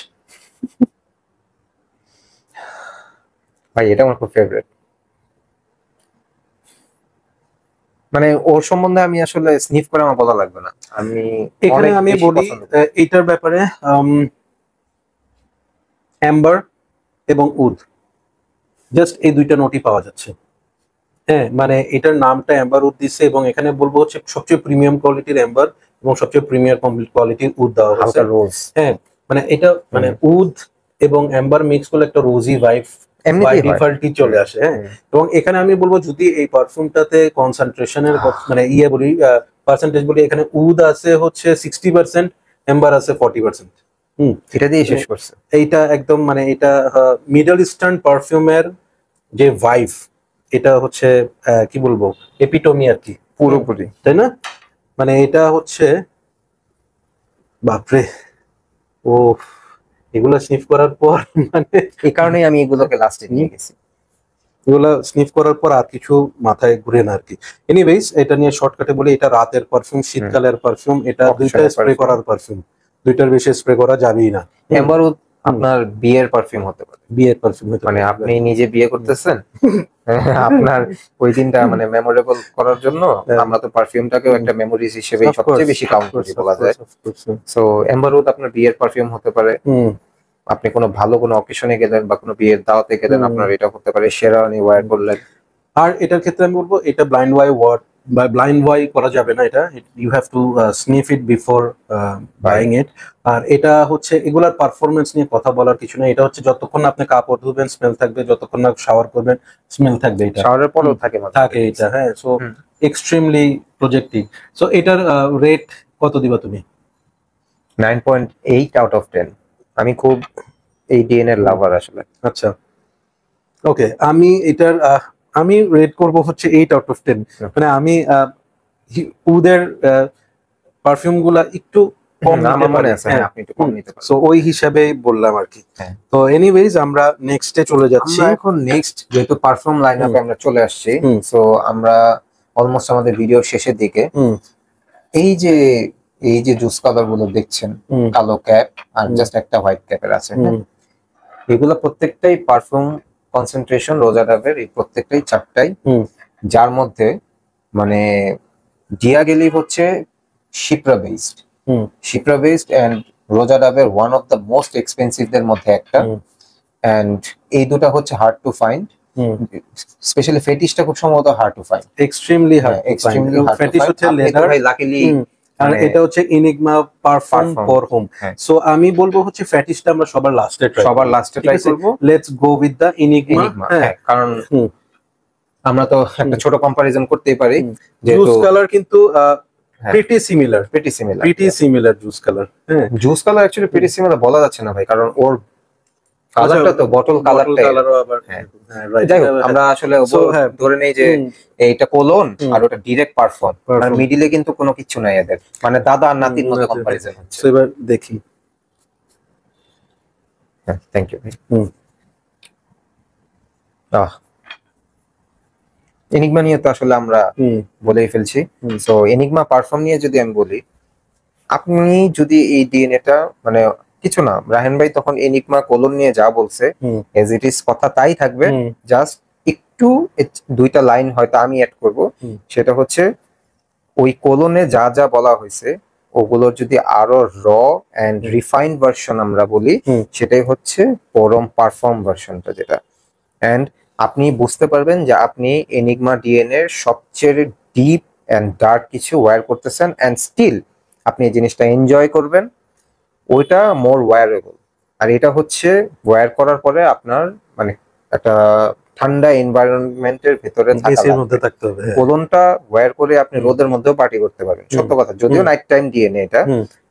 B: ভাই এটা আমার খুব ফেভারিট। মানে ওর সম্বন্ধে আমি আসলে স্নিফ করে আমার বলা লাগবে না, আমি
A: এখানে আমি বলি এইটার ব্যাপারে অ্যাম্বার এবং উড, জাস্ট এই দুইটা নোটই পাওয়া যাচ্ছে। হ্যাঁ, মানে এটার নামটা অ্যাম্বার উড দিচ্ছে, এবং এখানে বলবো হচ্ছে সবচেয়ে প্রিমিয়াম কোয়ালিটির অ্যাম্বার এবং সবচেয়ে প্রিমিয়াম কোয়ালিটির উড দেওয়া হয়েছে।
B: রোজ,
A: হ্যাঁ, মানে এটা মানে উড এবং অ্যাম্বার মিক্স করলে একটা রোজি ভাইব বাই ডিফল্টই চলে আসে। হ্যাঁ, এবং এখানে আমি বলবো যদি এই পারফিউমটাতে কনসেন্ট্রেশনের মানে বলি পার্সেন্টেজ বলি, এখানে উড আছে হচ্ছে 60%, অ্যাম্বার আছে 40%।
B: এটা দিয়ে শেষ করছে।
A: এইটা একদম মানে এটা মিডল ইস্টার্ন পারফিউমের যে ভাইব, এটা হচ্ছে কি বলবো এপিটোমি আর কি
B: পুরোপুরি,
A: তাই না? মানে এটা হচ্ছে বাপরে, ও এগুলা স্নিফ করার পর মানে
B: এই কারণেই আমি এগুলোকে লাস্টে নিয়ে গেছি।
A: এগুলা স্নিফ করার পর আর কিছু মাথায় ঘুরে না আর কি। এনিওয়েজ, এটা নিয়ে শর্টকাটে বলি, এটা রাতের পারফিউম, শীতকালের পারফিউম, এটা দুইটা স্প্রে করার পারফিউম, দুইটার বেশি স্প্রে করা যাবেই না।
B: এম্বারউড আপনার বিয়ের পারফিউম হতে পারে,
A: বিয়ের পারফিউম হতে
B: মানে আপনি নিজে বিয়ে করতেছেন, আপনার ওই দিনটা মানে মেমোরেবল করার জন্য আমরা তো পারফিউমটাকেও একটা মেমোরিজ হিসেবে সবচেয়ে বেশি কাউন্ট করি বলা যায়। সো এম্বারউড আপনার বিয়ের পারফিউম হতে পারে, আপনি কোনো ভালো কোনো অকেশনে গেলেন বা কোনো বিয়ের দাওয়াতে গেলেন, আপনার এটা হতে পারে শেরওয়ানি ওয়্যার করলেন।
A: আর এটার ক্ষেত্রে আমি বলবো এটা ব্লাইন্ড ব্লাইন্ড বাই করা যাবে না, এটা you have to sniff it before buying it. আর এটা হচ্ছে এগুলার পারফরমেন্স নিয়ে কথা বলার কিছু না, এটা হচ্ছে যতক্ষণ না আপনি কাপড় ধুবেন স্মেল থাকবে, যতক্ষণ না শাওয়ার করবেন স্মেল থাকবে, এটা
B: শাওয়ারের পরেও থাকে
A: থাকে এটা। হ্যাঁ, সো এক্সট্রিমলি প্রজেক্টিভ। সো এটার রেট কত দিবা তুমি?
B: 9.8 আউট অফ 10। আমি খুব এই ডিএন এর লাভার আসলে।
A: আচ্ছা, ওকে, আমি এটার আমি রেট করব হচ্ছে 8 আউট অফ 10। মানে আমি ওদের পারফিউম গুলা একটু কম
B: আমার মনে আছে, হ্যাঁ আপনি একটু কম নিতে পারেন,
A: সো ওই হিসাবে বললাম আর কি।
B: হ্যাঁ।
A: তো এনিওয়েজ আমরা নেক্সটে চলে যাচ্ছি।
B: আমরা এখন নেক্সট যেহেতু পারফিউম লাইনআপে আমরা চলে আসছি, সো আমরা অলমোস্ট আমাদের ভিডিও শেষের দিকে। এই যে জুস কালার গুলো দেখছেন, কালো ক্যাপ আর জাস্ট একটা হোয়াইট ক্যাপের আছে, এগুলো প্রত্যেকটাই পারফিউম কনসেন্ট্রেশন রোজা ডাবের, এই প্রত্যেকটাই চারটাই, যার মধ্যে মানে ডিয়াগেলিভ হচ্ছে শিপ্রা বেসড, এন্ড রোজা ডাবের one of the most expensive দের মধ্যে একটা, এন্ড এই দুটা হচ্ছে হার্ড টু ফাইন্ড। স্পেশালি ফেটিশটা খুব সম্ভবত hard to find,
A: extremely hard. Fetish হচ্ছে লেদার,
B: ভাই লাকিলি
A: আর এটা হচ্ছে Enigma perfume for home. So আমি বলবো হচ্ছে ফেটিশটা আমরা সবার লাস্টে ট্রাই করব। Let's go with the Enigma,
B: কারণ আমরা তো একটা ছোট কম্পারিজন করতেই পারি,
A: জুস কালার কিন্তু pretty similar জুস কালার। হ্যাঁ,
B: juice colour actually pretty similar বলা যাচ্ছে না ভাই, কারণ ওর কালারটা তো বটল কালারটাই। যাই হোক, আমরা আসলে ধরে নেই যে এইটা কোলন আর ওটা ডিরেক্ট পারফিউম, আর মিডিলে কিন্তু কোনো কিছু নাই এদের, মানে দাদা আর নাতির মধ্যে কম্পারিজন হচ্ছে।
A: সো এবার দেখি।
B: হ্যাঁ, থ্যাংক ইউ ভাই। এনিগমা নিয়ে তো আসলে আমরা বলেই ফেলছি। সো এনিগমা পারফিউম নিয়ে যদি আমি বলি, আপনি যদি এই ডিএনএটা মানে কিছু না, রাহেন ভাই তখন এনিগমা কোলন নিয়ে যা বলছে এজ ইট ইজ কথা তাই থাকবে, জাস্ট একটু দুইটা লাইন হয়তো আমি অ্যাড করব। সেটা হচ্ছে ওই কোলনে যা যা বলা হয়েছে ওগুলোর যদি আরো র এন্ড রিফাইন্ড ভার্সন আমরা বলি, সেটাই হচ্ছে পরম পারফর্ম ভার্সনটা, যেটা এন্ড আপনি বুঝতে পারবেন যে আপনি এনিগমা ডিএনএ এর সবচেয়ে ডিপ এন্ড ডার্ক কিছু ওয়্যার করতেছেন, এন্ড স্টিল আপনি এই জিনিসটা এনজয় করবেন, ওইটা মোর ওয়্যারেবল। আর এটা হচ্ছে ওয়্যার করার পরে আপনার মানে একটা ঠান্ডা এনভায়রনমেন্টের ভিতরে
A: থাকতে হবে।
B: কোলনটা ওয়্যার করে আপনি রোদের মধ্যেও পার্টি করতে পারবেন, সত্য কথা। যদিও নাইট টাইম ডিএনএ এটা,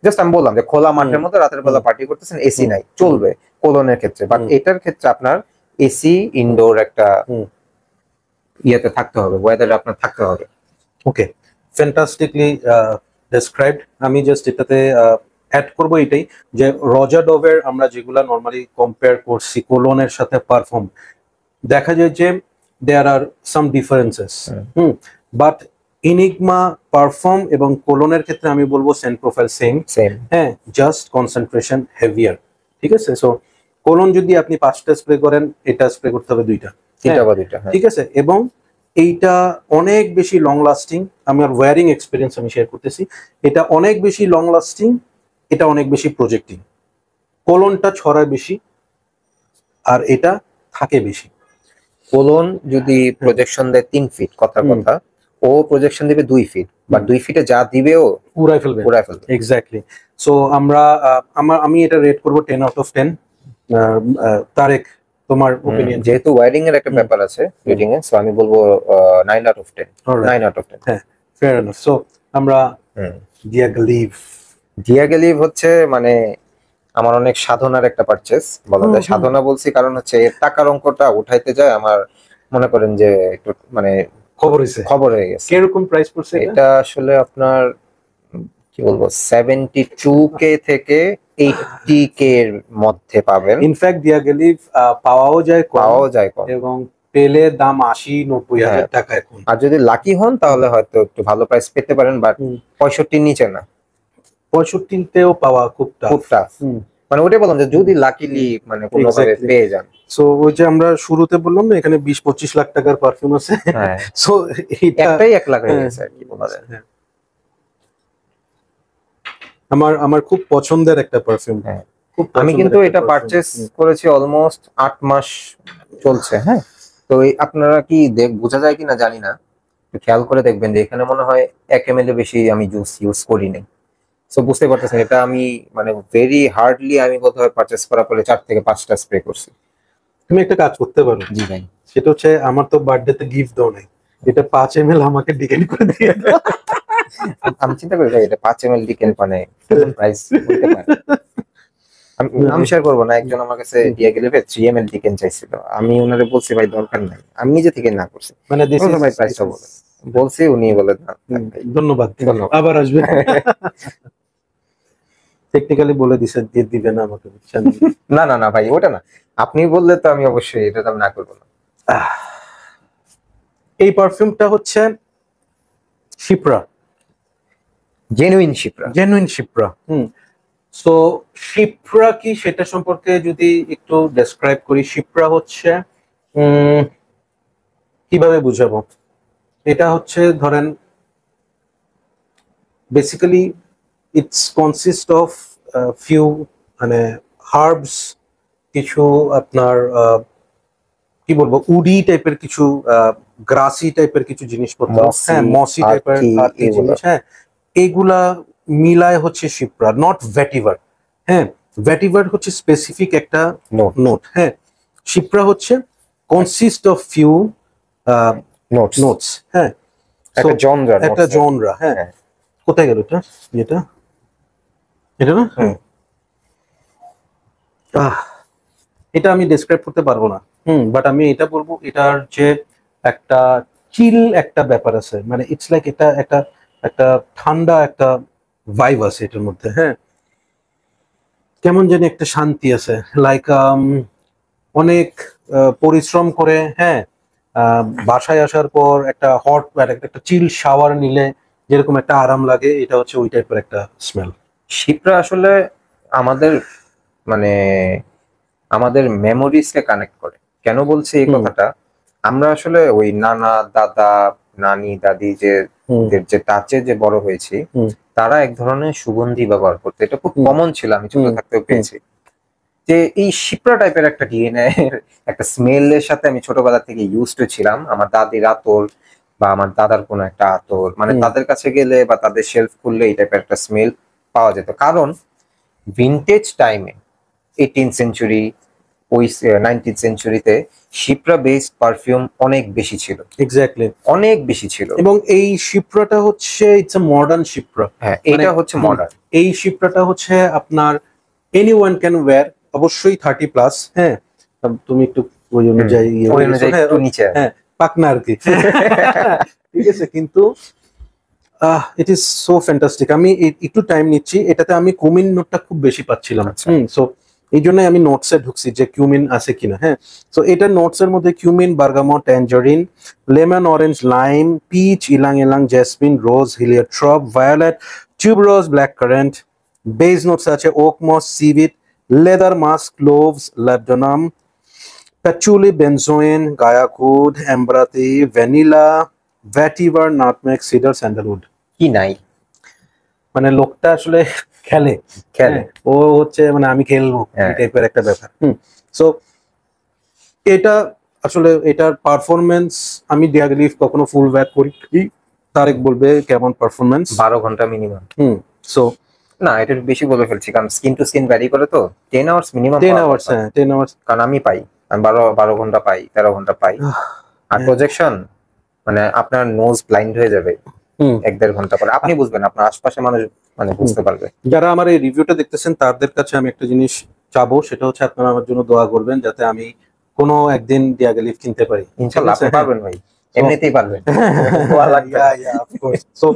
B: জাস্ট আমি বললাম যে খোলা মাঠের মধ্যে রাতের বেলা পার্টি করতেছেন, এসি নাই, চলবে কোলনের ক্ষেত্রে। বাট এটার ক্ষেত্রে আপনার এসি ইনডোর একটা ইয়েতে থাকতে হবে, ওয়েদারে আপনার থাকতে হবে।
A: ওকে, ফ্যান্টাস্টিকলি ডেসক্রাইবড। আমি জাস্ট এটাতে অ্যাড করবো এটাই যে রজা ডোভের আমরা যেগুলা নর্মালি কম্পেয়ার করছি কোলনের সাথে পারফর্ম, দেখা যায় যে there are some differences, but Enigma perform এবং কোলনের ক্ষেত্রে আমি বলবো সেন্ট প্রোফাইল সেম। হ্যাঁ, জাস্ট কনসেন্ট্রেশন হেভিয়ার, ঠিক আছে। সো কোলন যদি আপনি 5টা স্প্রে করেন, এটা স্প্রে করতে হবে 2টা, ঠিক আছে। এবং এইটা অনেক বেশি লং লাস্টিং, আমার ওয়্যারিং এক্সপিরিয়েন্স আমি শেয়ার করতেছি, এটা অনেক বেশি লং লাস্টিং, এটা অনেক বেশি প্রজেক্টিং। কোলনটা ছড়ায় বেশি আর এটা থাকে বেশি।
B: কোলন যদি প্রজেকশন দেয় 3 ফিট, কথার কথা, ও প্রজেকশন দিবে 2 ফিট, বা 2 ফিটে যা দিবে ও
A: উড়াই ফেলবে। এক্স্যাক্টলি। সো আমি এটা রেট করব 10 আউট অফ 10। তারেক, তোমার ওপিনিয়ন?
B: যেহেতু ওয়্যারিং এর একটা ব্যাপার আছে রিডিং এ, সো আমি বলবো 9 আউট অফ 10। 9 out of 10।
A: হ্যাঁ, ফেয়ার এনাফ। সো আমরা
B: ডিয়াগেলিভ হচ্ছে মানে আমার অনেক সাধনার একটা পারচেজ বলা যায়। সাধনা বলছি কারণ হচ্ছে এর টাকার অঙ্কটা উঠাইতে যায় আমার, মনে করেন যে একটু মানে খবর হয়ে গেছে।
A: কিরকম প্রাইস পড়ছে
B: এটা? আসলে আপনার কি বলবো 72K থেকে 80K এর মধ্যে পাবেন।
A: ইনফ্যাক্ট ডিয়াগেলিভ পাওয়াও যায় কম, এবং পেলে দাম 80-90 হাজার টাকা এখন।
B: আর যদি লাকি হন তাহলে হয়তো একটু ভালো প্রাইস পেতে পারেন, বাট 65 নিচে না।
A: 65-তেও পাওয়া খুব টাফ।
B: মানে ওটাই বললাম যে যদি লাকিলি মানে কোনোভাবে পেয়ে যান।
A: সো ওই যে আমরা শুরুতে বললাম না, এখানে 20-25 লাখ টাকার পারফিউম আছে। সো
B: একটাই 1 লাখ হয়ে গেছে আর কি বলা যায়।
A: আমার খুব পছন্দের একটা পারফিউম।
B: আমি কিন্তু এটা পারচেজ করেছি অলমোস্ট 8 মাস চলছে। হ্যাঁ, তো আপনারা কি বোঝা যায় কিনা জানি না, খেয়াল করে দেখবেন যে এখানে মনে হয় 1 ml এর বেশি আমি জুস ইউজ করি নাই। সো বুঝতে পারতেছেন এটা আমি মানে ভেরি হার্ডলি আমি বোধহয় পারচেস করার পরে 4 থেকে 5টা স্প্রে করছি।
A: তুমি একটা কাজ করতে পারো,
B: জি ভাই।
A: সেটা হচ্ছে আমার তো বার্থডেতে গিফট দাও নাই, এটা 5 ml আমাকে ডিকেন করে দিয়ে দাও।
B: আমি চিন্তা করি ভাই এটা 5 ml ডিকেন মানে প্রাইস হতে পারে। আমি শেয়ার করবো না, একজন আমার কাছে দিয়ে গেলে 3 ml ডিকেন চাইছিল, আমি ওনারে বলছি ভাই দরকার নাই, আমি নিজে থেকে না করছি,
A: মানে দিস ইজ
B: ভাই প্রাইসটা বলে বলছি, উনি বলে না
A: ধন্যবাদ
B: ধন্যবাদ।
A: আবার আসবে। টেকনিক্যালি বলে দিছে দিয়ে দিবে না আমাকে, বুঝছেন?
B: না না না ভাই ওটা না, আপনি বললে তো আমি অবশ্যই এটা তো আমি না করবো না।
A: এই পারফিউমটা হচ্ছে Shipra,
B: genuine Shipra.
A: Genuine Shipra. So Shipra কি সেটা সম্পর্কে যদি একটু ডেসক্রাইব করি, শিপ্রা হচ্ছে কিভাবে বুঝাবো, এটা হচ্ছে ধরেন basically it's consist of few মানে হার্বস, কিছু আপনার কি বলবো উডি টাইপের কিছু গ্রাসি টাইপের কিছু জিনিসপত্র, হ্যাঁ মসি টাইপের জিনিস, হ্যাঁ এইগুলা মিলায় হচ্ছে শিপ্রা, নট ভ্যাটিভার। হ্যাঁ ভ্যাটিভার হচ্ছে স্পেসিফিক একটা নোট, হ্যাঁ শিপ্রা হচ্ছে কনসিস্ট অফ ফিউ নোটস, হ্যাঁ একটা জনরা। হ্যাঁ কোথায় গেল এটা, যেটা এটা না, এটা আমি ডেসক্রাইব করতে পারবো না, বাট আমি এটা বলবো এটার যে একটা চিল একটা ব্যাপার আছে, মানে ইটস লাইক এটা একটা একটা ঠান্ডা একটা ভাইব আছে এটার মধ্যে, হ্যাঁ কেমন জানি একটা শান্তি আছে, লাইক অনেক পরিশ্রম করে, হ্যাঁ বাসায় আসার পর একটা হট একটা চিল শাওয়ার নিলে যেরকম একটা আরাম লাগে, এটা হচ্ছে ওই টাইপের একটা স্মেল।
B: শিপ্রা আসলে আমাদের মানে আমাদের মেমোরিজকে কানেক্ট করে। কেন বলছি এই কথাটা, আমরা আসলে ওই নানা দাদা নানি দাদি যে টাচে যে বড় হয়েছি, তারা এক ধরনের সুগন্ধি ব্যবহার করতো, এটা খুব কমন ছিল, আমি ছোট থাকতেও পেয়েছি। যে এই শিপ্রা টাইপের একটা ডিএনএ একটা স্মেলের সাথে আমি ছোটবেলা থেকে ইউজড ছিলাম। আমার দাদির আতর বা আমার দাদার কোনো একটা আতর, মানে তাদের কাছে গেলে বা তাদের শেলফ খুললে এই টাইপের একটা স্মেল পাওয়া যেত, কারণ ভিনটেজ টাইমে 18th সেঞ্চুরি ওই 19th সেঞ্চুরিতে শিপ্রা বেসড পারফিউম অনেক বেশি ছিল,
A: এক্স্যাক্টলি
B: অনেক বেশি ছিল।
A: এবং এই শিপ্রাটা হচ্ছে ইটস আ মডার্ন শিপ্রা,
B: হ্যাঁ এটা হচ্ছে মডার্ন।
A: এই শিপ্রাটা হচ্ছে আপনার এনিওয়ান ক্যান ওয়্যার, অবশ্যই 30+, হ্যাঁ তুমি একটু ওই অনুযায়ী
B: একটু নিচে,
A: হ্যাঁ পাকনা আর কি, ঠিক আছে, কিন্তু ইট ইজ সো ফ্যান্টাস্টিক। আমি একটু টাইম নিচ্ছি, এটাতে আমি কুমিন নোটটা খুব বেশি পাচ্ছিলাম, সো এই জন্যই আমি নোটসে ঢুকছি যে কিউমিন আছে কিনা, হ্যাঁ সো এটা নোটসের মধ্যে cumin, bergamot, tangerine, lemon, orange, lime, peach, ylang ylang, jasmine, rose, heliotrope, violet, tuberose, black currant. Base notes আছে oak moss, civet, leather musk, cloves, labdanum, patchouli, benzoin, guaiacwood, ambrette, vanilla, vetiver, nutmeg, cedar, sandalwood.
B: কি নাই
A: মানে লোকটা আসলে খেলে, ও হচ্ছে মানে আমি খেলবো এই টাইপের একটা ব্যাপার। সো এটা আসলে এটার পারফরমেন্স আমি ডিয়াগলিফ কখনো ফুল ব্যাক করি, তারেক বলবে কেমন পারফরমেন্স,
B: 12 ঘন্টা মিনিমাম।
A: সো
B: না এটা বেশি বলে ফেলছি, কারণ স্কিন টু স্কিন ভ্যারি করে তো, 10 আওয়ার্স মিনিমাম,
A: 10 আওয়ার্স, হ্যাঁ 10 আওয়ার্স,
B: কারণ আমি পাই, আমি 12 ঘন্টা পাই, 13 ঘন্টা পাই। আর প্রজেকশন মানে আপনার নোজ ব্লাইন্ড হয়ে যাবে 1-1.5 ঘন্টা পরে, আপনি বুঝবেন, আপনার আশপাশে মানুষ মানে বুঝতে পারবে।
A: যারা আমার এই রিভিউটা দেখতেছেন তাদের কাছে আমি একটা জিনিস চাবো, সেটা হচ্ছে আপনারা আমার জন্য দোয়া করবেন যাতে আমি কোনো একদিন ডিয়াগলিফ কিনতে পারি।
B: ইনশাআল্লাহ আপনি পারবেন ভাই, এমনিতেই পারবেন।
A: সো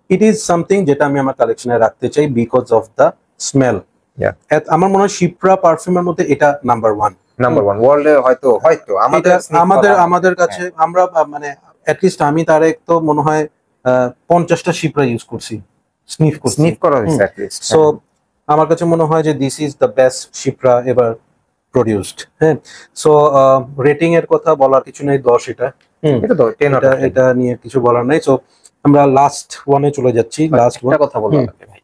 A: ইট ইজ সামথিং যেটা আমি আমার কালেকশনে রাখতে চাই বিকজ অফ দ্য স্মেল। আমার মনে হয় শিপ্রা পারফিউমের মধ্যে এটা নাম্বার ওয়ান
B: ওয়ার্ল্ডে, হয়তো
A: আমাদের কাছে আমরা মানে অ্যাটলিস্ট আমি তারেক তো মনে হয় 50টা শিপ্রা ইউজ করছি, স্নিফ করা হয়েছে অ্যাটলিস্ট। সো আমার কাছে মনে হয় যে this is the best Shipra ever produced. হ্যাঁ সো রেটিং এর কথা বলার কিছু নেই, 10 এটা নিয়ে কিছু বলার নাই। সো আমরা লাস্ট ওয়ানে চলে যাচ্ছি। লাস্ট ওয়ান
B: কথা বলবো ভাই,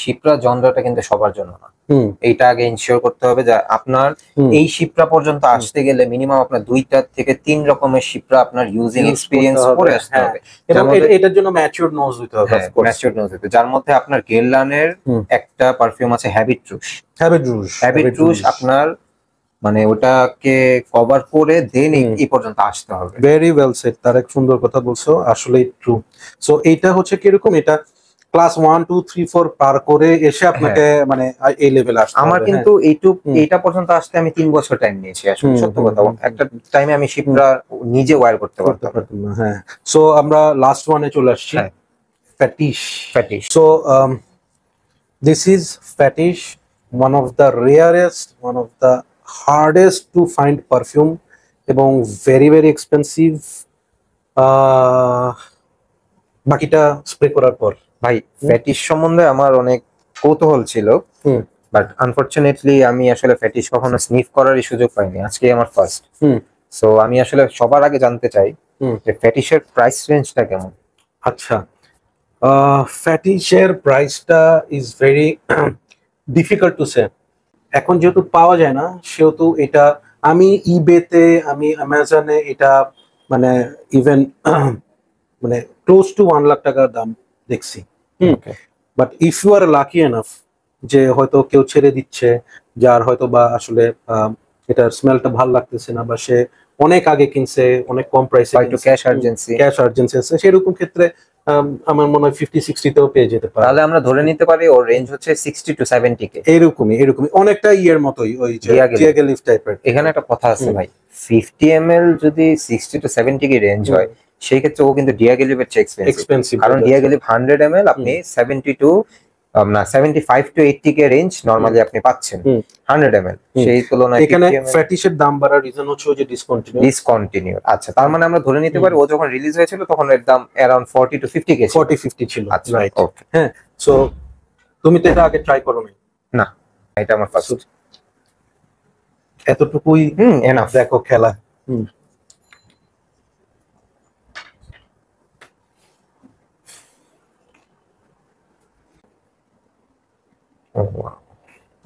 B: শিপ্রা জনরাটা কিন্তু সবার জন্য না।
A: হুম
B: এইটা আগে ইনশিওর করতে হবে যে আপনার
A: হুম।
B: এই শিপ্রা পর্যন্ত আসতে গেলে মিনিমাম আপনার 2টা থেকে 3 রকমের শিপ্রা আপনার ইউজিং
A: Use
B: এক্সপিরিয়েন্স
A: করতে হবে,
B: করে আসতে
A: হ্যাঁ।
B: হবে।
A: এবং
B: যার মধ্যে
A: এটার জন্য ম্যাচিউরড নোজ হইতে হবে,
B: হ্যাঁ
A: অফ কোর্স।
B: ম্যাচিউরড নোজ হতে, যার মধ্যে আপনার গেরলানের
A: হুম।
B: একটা পারফিউম আছে হ্যাবিট রুশ।
A: হ্যাবিট রুশ,
B: হ্যাবিট রুশ আপনার মানে ওটাকে কভার করে দেন এই পর্যন্ত আসতে হবে।
A: ভেরি ওয়েল সেড, তার এক সুন্দর কথা বলছো, আসলে ট্রু। সো এইটা হচ্ছে কিরকম, এটা ক্লাস 1 2 3 4 পার করে এসে আপনাকে মানে এই লেভেলে আসতে হবে।
B: আমার কিন্তু এইটা পর্যন্ত আসতে আমি 3 বছর টাইম নিয়েছি আসলে, সত্য কথা। একটা টাইমে আমি শিপ্রা নিজে ওয়্যার করতে পারতাম।
A: হ্যাঁ। সো আমরা লাস্ট ওয়ানে চলে আসছি, fetish.
B: Fetish.
A: So this is fetish, one of the rarest, one of the hardest to find perfume এবং very very expensive. বাকিটা স্প্রে করার পর
B: ভাই ফ্যাটিশ সম্বন্ধে আমার অনেক কৌতূহল ছিল, বাট আনফরচুনেটলি আমি আসলে ফ্যাটিশ কখনো স্নিফ করারই সুযোগ পাইনি, আজকে আমার ফার্স্ট। সো আমি আসলে সবার আগে জানতে চাই যে ফ্যাটিশের প্রাইস রেঞ্জটা কেমন।
A: আচ্ছা, ফ্যাটিশের প্রাইসটা is very difficult to say. এখন যেহেতু পাওয়া যায় না, সেহেতু এটা আমি ইবেতে, আমি অ্যামাজনে এটা মানে ইভেন মানে ক্লোজ টু 1 লাখ টাকার দাম দেখছি। But if you are lucky enough যে হয়তো কেউ ছেড়ে দিচ্ছে, যার হয়তো বা আসলে এটার স্মেলটা ভালো লাগতেছে না, বা সে অনেক আগে কিনছে, অনেক কম প্রাইসে,
B: ক্যাশ আর্জেন্সি
A: আছে, সেরকম ক্ষেত্রে আমার মনে হয় 50-60 তেও পেয়ে যেতে পারে।
B: তাহলে আমরা ধরে নিতে পারি ওর রেঞ্জ হচ্ছে 60 to 70 কে।
A: এরকমই অনেকটা ইয়ের মতোই, ওই যে ডিয়াগেলিভ টাইপের।
B: এখানে একটা কথা আছে ভাই, 50 ml যদি 60 to 70 কে রেঞ্জ হয়, সেই ক্ষেত্রে ও কিন্তু ডিয়াগেলিভের চেয়ে এক্সপেন্সিভ, কারণ ডিয়াগেলিভ 100 ml আপনি 75 to 80 কে রেঞ্জ নরমালি আপনি পাচ্ছেন 100 ml, সেই তুলনায়
A: এখানে ফ্যাটিশের দাম বাড়ার রিজন হচ্ছে যে
B: ডিসকন্টিনিউ। আচ্ছা, তার মানে আমরা ধরে নিতে পারি ও যখন রিলিজ হয়েছিল তখন এর দাম अराउंड 40 to 50 কে
A: 40-50 ছিল।
B: আচ্ছা,
A: রাইট। হ্যাঁ, সো তুমি তো এটা আগে ট্রাই করো নাই?
B: না, এটা আমার ফার্স্ট।
A: এতটুকুই
B: এনাফ।
A: দেখো খেলা।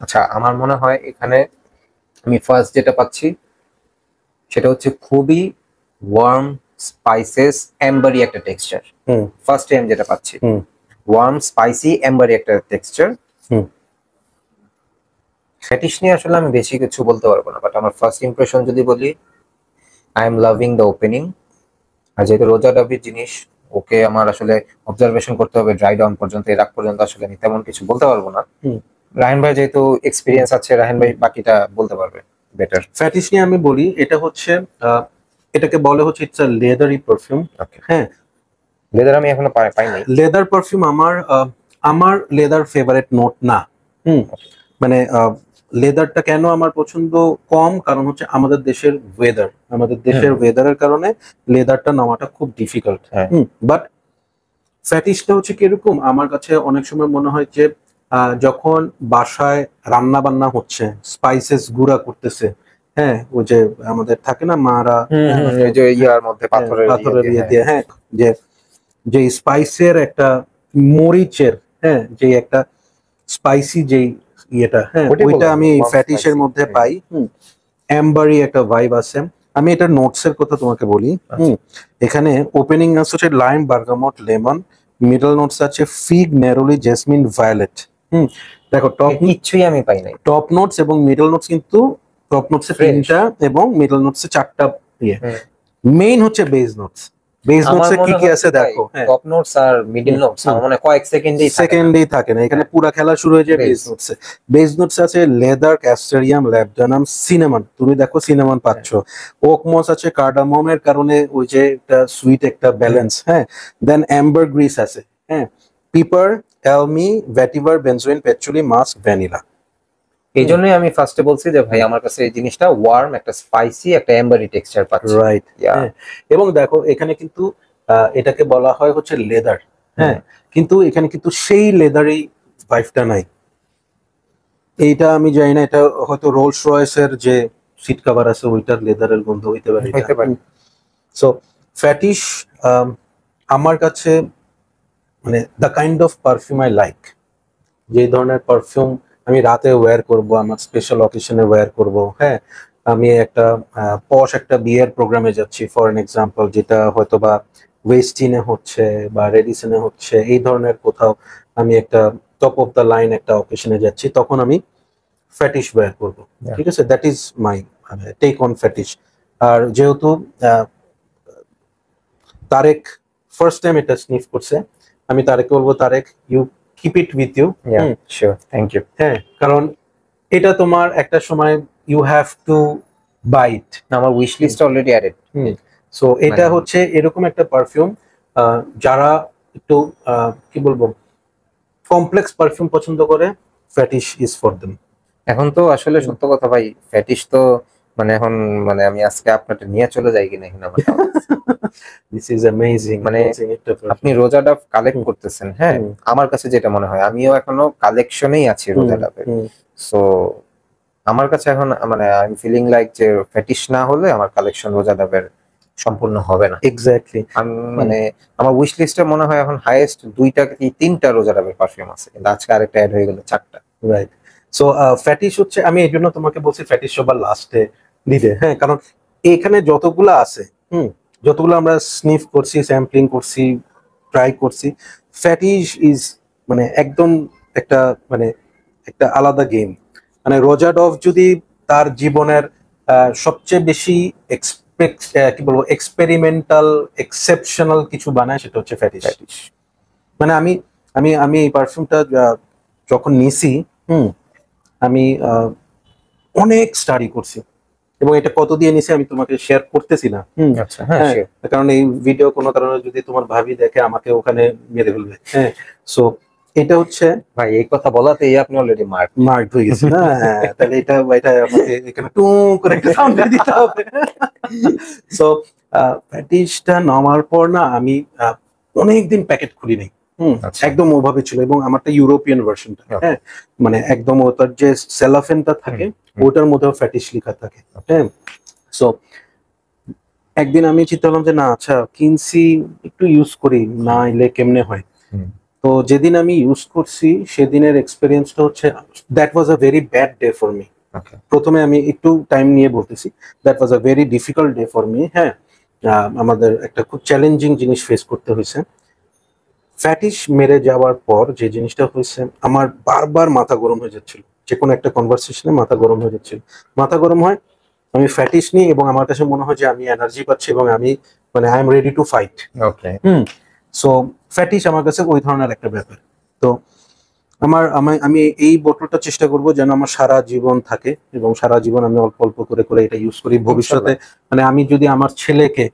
B: আচ্ছা, আমার মনে হয় এখানে আমি ফার্স্ট যেটা পাচ্ছি সেটা হচ্ছে খুবই ওয়ার্ম স্পাইসেস এম্বারি একটা টেক্সচার। ফার্স্ট টাইম যেটা পাচ্ছি ওয়ার্ম স্পাইসি এম্বারি একটা টেক্সচার। ফ্যাটিশ নিয়ে আসলে আমি বেশি কিছু বলতে পারবো না, বাট আমার ফার্স্ট ইমপ্রেশন যদি বলি, I am loving the opening. আর যেহেতু রোজা ডাবির জিনিস, ওকে আমার আসলে অবজারভেশন করতে হবে ড্রাই ডাউন পর্যন্ত, এর আগ পর্যন্ত আসলে আমি তেমন কিছু বলতে পারবো না। রায়হান ভাই যেহেতু এক্সপিরিয়েন্স আছে, রায়হান ভাই বাকিটা বলতে পারবে বেটার।
A: ফ্যাটিশ নিয়ে আমি বলি, এটা হচ্ছে এটাকে বলে হচ্ছে ইটস আ লেদারি পারফিউম। হ্যাঁ,
B: লেদার আমি এখনো পাইনি।
A: লেদার পারফিউম আমার লেদার ফেভারিট নোট না। মানে লেদারটা কেন আমার পছন্দ কম, কারণ হচ্ছে আমাদের দেশের ওয়েদারের কারণে লেদারটা নেওয়াটা খুব ডিফিকাল্ট। বাট ফ্যাটিশটা হচ্ছে কিরকম, আমার কাছে অনেক সময় মনে হয় যে যখন বাসায় রান্না বান্না হচ্ছে, স্পাইসেস গুঁড়া করতেছে, হ্যাঁ, ওই যে আমাদের থাকে না মারা,
B: যে ইয়ার মধ্যে পাথরের
A: ইয়ে দিয়ে, হ্যাঁ, যে স্পাইসের একটা মরিচের, হ্যাঁ, যে একটা স্পাইসি যেই ইয়েটা, হ্যাঁ, ওইটা আমি ফ্যাটিশের মধ্যে পাই। এম্বারি একটা ভাইব আছে। আমি এটা নোটস এর কথা তোমাকে বলি। এখানে ওপেনিং নোটস হচ্ছে lime, bergamot, lemon. Middle notes আছে ফিগ, নেরোলি, জেসমিন, ভায়োলেট। দেখো টপ
B: কিছুই আমি পাই নাই।
A: টপ নোটস এবং মিডল নোটস কিন্তু টপ নোটসে 3টা এবং মিডল নোটসে 4টা ইয়ে। মেইন হচ্ছে বেস নোটস। বেস নোটসে কি কি আছে দেখো।
B: টপ নোটস আর মিডল নোটস আমার মনে হয় কয়েক সেকেন্ডেই
A: থাকে না, এখানে পুরো খেলা শুরু হয়ে যায় বেস নোটসে। বেস নোটসে আছে লেদার, ক্যাস্টেরিয়াম, ল্যাবডানাম, সিনামন। তুমি দেখো সিনামন পাচ্ছ। ওক মস আছে কার্ডামমের কারণে ওই যে একটা সুইট একটা ব্যালেন্স। হ্যাঁ, দেন অ্যাম্বার গ্রিস আছে। হ্যাঁ, পিপার, এলমি, ভেটিভার, বেনজোইন, পেচুলি, মাস্ক, ভ্যানিলা।
B: এই জন্যই আমি ফার্স্টে বলছি যে ভাই আমার কাছে এই জিনিসটা ওয়ার্ম, একটা স্পাইসি, একটা এম্বারি টেক্সচার পাচ্ছি।
A: রাইট। এবং দেখো এখানে কিন্তু এটাকে বলা হয় হচ্ছে লেদার। হ্যাঁ, কিন্তু এখানে কিন্তু সেই লেদারই ভাইবটা নাই। এইটা আমি জানি না, এটা হয়তো রোলস রয়েসের যে সিট কভার আছে ওইটার লেদারের গন্ধ হইতে পারে। সো ফ্যাটিশ আমার কাছে মানে the kind of perfume I like. যে ধরনের পারফিউম আমি রাতে ওয়্যার করব, আমার স্পেশাল অকেশনে ওয়্যার করব, হ্যাঁ, আমি একটা পশ একটা বিয়ের প্রোগ্রামে যাচ্ছি ফর এন এক্সাম্পল, যেটা হয়তো বা ওয়েস্টিনে হচ্ছে বা রেডিসনে হচ্ছে, এই ধরনের কোথাও আমি একটা টপ অফ দ্য লাইন একটা অকেশনে যাচ্ছি, তখন আমি ফ্যাটিশ ওয়্যার করব।
B: Yeah.
A: ঠিক আছে, that is my take on fetish. আর যেহেতু তারেক ফার্স্ট টাইম এটা স্নিফ করছে, আমি তারেককে বলবো, Tareq you keep it with you.
B: Yeah, sure. Thank you.
A: হ্যাঁ, কারণ এটা তোমার একটা সময় ইউ হ্যাভ টু বাইট।
B: আমার wish list already added.
A: So এটা
B: মানে-
A: হচ্ছে এরকম একটা পারফিউম, যারা একটু কি বলবো কমপ্লেক্স পারফিউম পছন্দ করে, ফ্যাটিশ ইজ ফর দেম।
B: এখন তো আসলে সত্য কথা ভাই, ফ্যাটিশ তো মানে এখন মানে আমি আজকে আপনাকে নিয়ে চলে যাই কিনা এখানে আমার doubt আছে।
A: This is amazing.
B: মানে আপনি রোজা ডাব কালেক্ট করতেছেন, হ্যাঁ,
A: হুম।
B: আমার কাছে যেটা মনে হয় আমিও এখনো কালেকশনেই আছি রোজা ডাবের। সো আমার কাছে এখন মানে আই এম ফিলিং লাইক যে ফ্যাটিশ না হলে আমার কালেকশন রোজা ডাবের সম্পূর্ণ হবে না।
A: এক্স্যাক্টলি।
B: আমি মানে আমার উইশ লিস্টে মনে হয় এখন হাইয়েস্ট 2টা কি 3টা রোজা ডাবের পারফিউম আছে, কিন্তু আজকে আরেকটা অ্যাড হয়ে গেল 4টা।
A: রাইট। সো ফ্যাটিশ হচ্ছে, আমি এই জন্য তোমাকে বলছি ফ্যাটিশ সবার লাস্টে দিতে, হ্যাঁ, কারণ এখানে যতগুলো আছে, যতগুলো আমরা স্নিফ করছি, স্যাম্পলিং করছি, ট্রাই করছি, ফ্যাটিশ ইজ মানে একদম একটা মানে একটা আলাদা গেম। মানে রোজা ডভ যদি তার জীবনের সবচেয়ে বেশি কি বলবো এক্সপেরিমেন্টাল এক্সেপশনাল কিছু বানায়, সেটা হচ্ছে ফ্যাটিশ। মানে আমি আমি আমি এই পারফিউমটা যখন নিছি, আমি অনেক স্টাডি করছি, এবং এটা কত দিয়ে নিছি আমি তোমাকে শেয়ার করতেছি না।
B: আচ্ছা, হ্যাঁ,
A: হ্যাঁ,
B: sure.
A: কারণ এই ভিডিও কোনো কারণে যদি তোমার ভাবি দেখে আমাকে ওখানে মেরে ফেলবে। হ্যাঁ, সো এটা হচ্ছে
B: ভাই এই কথা বলাতেই আপনি অলরেডি
A: মার্ক হয়ে গেছে না। হ্যাঁ, তাহলে এটা আমাকে এখানে টু করে একটা সাউন্ড দিতে হবে। সো প্যাটিসটা নামার পর না আমি অনেকদিন প্যাকেট খুলি নাই।
B: আচ্ছা।
A: একদম ওভাবে ছিল, এবং আমারটা ইউরোপিয়ান ভার্সনটা, হ্যাঁ, মানে একদম ওটার যে সেলাফেনটা থাকে ওটার মধ্যেও ফ্যাটিশ লেখা থাকে। হ্যাঁ, সো একদিন আমি চিন্তা করলাম যে না, আচ্ছা কিনছি, একটু ইউজ করি, না এলে কেমনে হয়। তো যেদিন আমি ইউজ করছি সেদিনের এক্সপেরিয়েন্সটা হচ্ছে, that was a very bad day for me. প্রথমে আমি একটু টাইম নিয়ে বলতেছি, that was a very difficult day for me. হ্যাঁ, আমাদের একটা খুব চ্যালেঞ্জিং জিনিস ফেস করতে হয়েছে। ফ্যাটিশ মেরে যাওয়ার পর যে জিনিসটা হয়েছে, আমার বারবার মাথা গরম হয়ে যাচ্ছিল, যে কোনো একটা কনভারসেশনে মাথা গরম হয়ে যাচ্ছিল। মাথা গরম হয়, আমি ফ্যাটিশ নিই, এবং আমার কাছে মনে হয় যে আমি এনার্জি পাচ্ছি, এবং আমি মানে I am ready to fight.
B: Okay.
A: So fetish আমার কাছে ওই ধরনের একটা ব্যাপার। তো আমি এই বোতলটা চেষ্টা করব যেন আমার সারা জীবন থাকে, এবং সারা জীবন আমি অল্প অল্প করে করে এটা ইউজ করি ভবিষ্যতে। মানে আমি যদি আমার ছেলেকে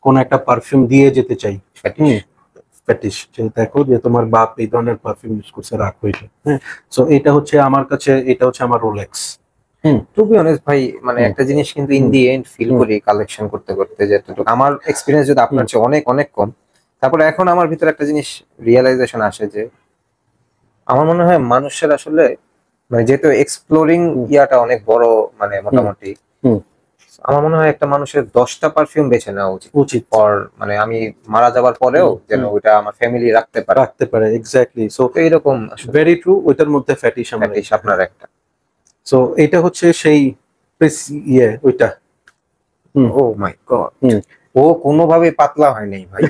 A: কোন একটা পারফিউম দিয়ে যেতে চাই, ফ্যাটিশ, দেখো যে তোমার বাপ এই ধরনের পারফিউম ইউজ করছে, রাখ হইছে। হ্যাঁ, সো এটা হচ্ছে আমার কাছে, এটা হচ্ছে আমার রোলেক্স।
B: টু বি অনেস্ট ভাই, মানে একটা জিনিস কিন্তু ইন দি এন্ড ফিল করি কালেকশন করতে করতে, যেটুকু আমার এক্সপিরিয়েন্স যদি আপনার চেয়ে অনেক অনেক কম, তারপরে এখন আমার ভিতরে একটা জিনিস রিয়েলাইজেশন আসে যে আমার মনে হয় মানুষের আসলে মানে যেহেতু এক্সপ্লোরিং ইয়াটা অনেক বড়, মানে মোটামুটি আমার মনে হয় একটা মানুষের 10টা পারফিউম বেছে নেওয়া উচিত পর মানে আমি মারা যাবার পরেও যেন ওইটা আমার ফ্যামিলি রাখতে পারে।
A: এক্স্যাক্টলি। সো
B: এইরকম
A: ভেরি ট্রু, ওইটার মধ্যে ফ্যাটিশ
B: আপনার একটা।
A: সো এটা হচ্ছে সেই ওইটা।
B: ও মাই গড, ও কোনোভাবে পাতলা হয় নাই ভাই।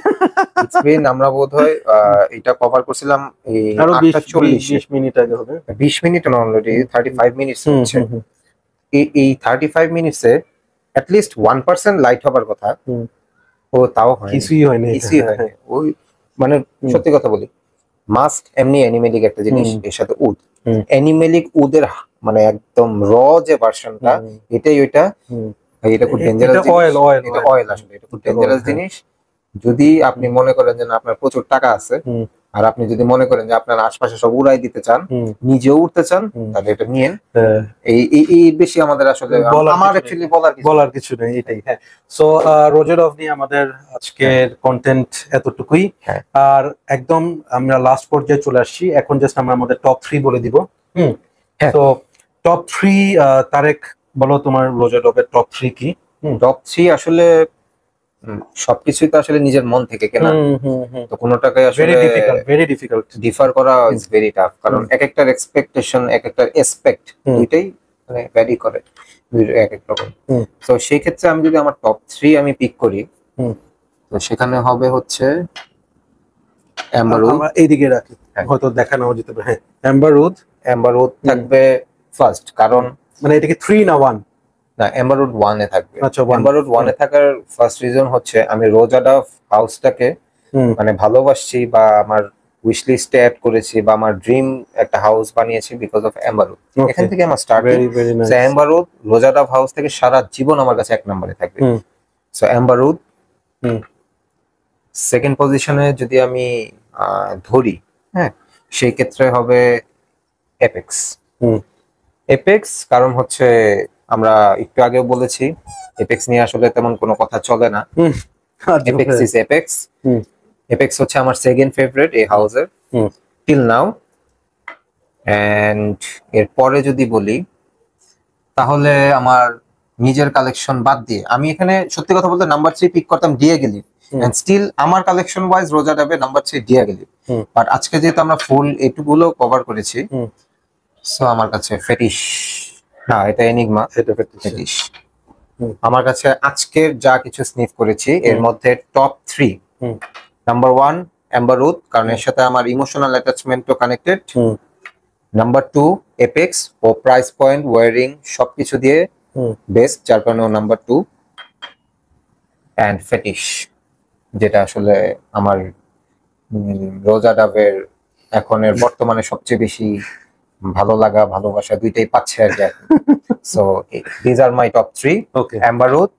B: ইটস বিন আমরা বোধহয় এটা কভার করছিলাম এই
A: 8:40 মিনিট আগে হবে,
B: 20 মিনিট না, অলরেডি 35 মিনিটস হচ্ছে। এই 35 মিনিটসে অ্যাট লিস্ট 1% লাইট হবার কথা, ও তাও হয়
A: কিছুই হয়নি।
B: ওই মানে সত্যি কথা বলি, মাস্ক এমনি অ্যানিমেলিক একটা জিনিস, এর সাথে উড, অ্যানিমেলিক উদের মানে একদম র যে ভার্সনটা, এটাই ওইটা। এটা খুব ডেঞ্জারাস জিনিস, এটা অয়েল আসলে, এটা খুব ডেঞ্জারাস জিনিস। যদি আপনি মনে করেন যে আপনার প্রচুর টাকা আছে, আর আপনি যদি মনে করেন যে আপনার আশপাশে সব উড়াই দিতে চান, নিজেও উঠতে চান, তাহলে এটা নিয়েন। এই বেশি আমাদের আসলে আমার অ্যাকচুয়ালি বলার কিছু নেই, এটাই। হ্যাঁ, সো
A: রোজার অফ নিয়ে আমাদের আজকের কন্টেন্ট এতটুকুই। আর একদম আমরা লাস্ট পর্যায়ে চলে আসছি, এখন জাস্ট আমরা আমাদের টপ 3 বলে দিব। তো টপ 3, তারেক বলো তোমার রোজার অফের টপ 3 কি?
B: টপ 3 আসলে সবকিছুই তো আসলে নিজের মন থেকে কেনা, তো কোনোটাকে আসলে
A: ভেরি ডিফিকাল্ট
B: ডিফার করা ইজ ভেরি টাফ, কারণ এক একটার এক্সপেকটেশন, এক একটার এসপেক্ট দুইটাই মানে ভ্যারি করে এক এক রকম। তো সেই ক্ষেত্রে আমি যদি আমার টপ 3 আমি পিক করি, তো সেখানে হবে হচ্ছে অ্যাম্বারউড।
A: এইদিকে রাখি, হয়তো দেখা নাও যেতে পারে। হ্যাঁ, অ্যাম্বারউড
B: থাকবে ফার্স্ট, কারণ
A: মানে এটা কি 3 না 1?
B: না, অ্যাম্বারউড 1 এ থাকবে।
A: আচ্ছা,
B: অ্যাম্বারউড 1 এ থাকার ফার্স্ট রিজন হচ্ছে আমি রোজাডা হাউসটাকে মানে ভালোবাসছি, বা আমার উইশ লিস্টে অ্যাড করেছি, বা আমার ড্রিম একটা হাউস বানিয়েছি বিকজ অফ অ্যাম্বারউড। এখান থেকে আমার স্টার্ট। সো অ্যাম্বারউড রোজাডা হাউস থেকে সারা জীবন আমার কাছে 1 নম্বরে থাকবে। সো অ্যাম্বারউড। সেকেন্ড পজিশনে যদি আমি ধরি, হ্যাঁ, সেই ক্ষেত্রে হবে এপেক্স। এপেক্স কারণ হচ্ছে আমরা একটু আগেও বলেছি এপেক্স নিয়ে আসলে তেমন কোনো কথা চলে না। Apex is apex. এপেক্স হচ্ছে আমার সেকেন্ড ফেভারিট এই হাউসের টিল নাও। এন্ড এরপরে যদি বলি তাহলে আমার নিজের কালেকশন বাদ দিয়ে আমি এখানে সত্যি কথা বলতে নাম্বার 3 পিক করতাম ডিয়াগেলি, এন্ড স্টিল আমার কালেকশন ওয়াইজ রোজা ডাবে নাম্বার 3 ডিয়াগেলি। বাট আজকে যেহেতু আমরা ফুল এটুকুলো কভার করেছি, সো আমার কাছে ফেটিশ, না এটা এনিগমা,
A: এটা
B: ফেটিশ আমার কাছে আজকের যা কিছু স্নিফ করেছি এর মধ্যে টপ 3। নাম্বার 1 অ্যাম্বারউড, কারণ এর সাথে আমার ইমোশনাল অ্যাটাচমেন্টও কানেক্টেড। নাম্বার 2 এপেক্স, ও প্রাইস পয়েন্ট, ওয়ারিং সবকিছু দিয়ে বেস্ট, যার কারণে নাম্বার 2। অ্যান্ড ফেটিশ, যেটা আসলে আমার রোজা ডাবের এখনের বর্তমানে সবচেয়ে বেশি ভালো লাগা, ভালোবাসা দুইটাই পাচ্ছে আর কি। So this are my top 3: Amberwood,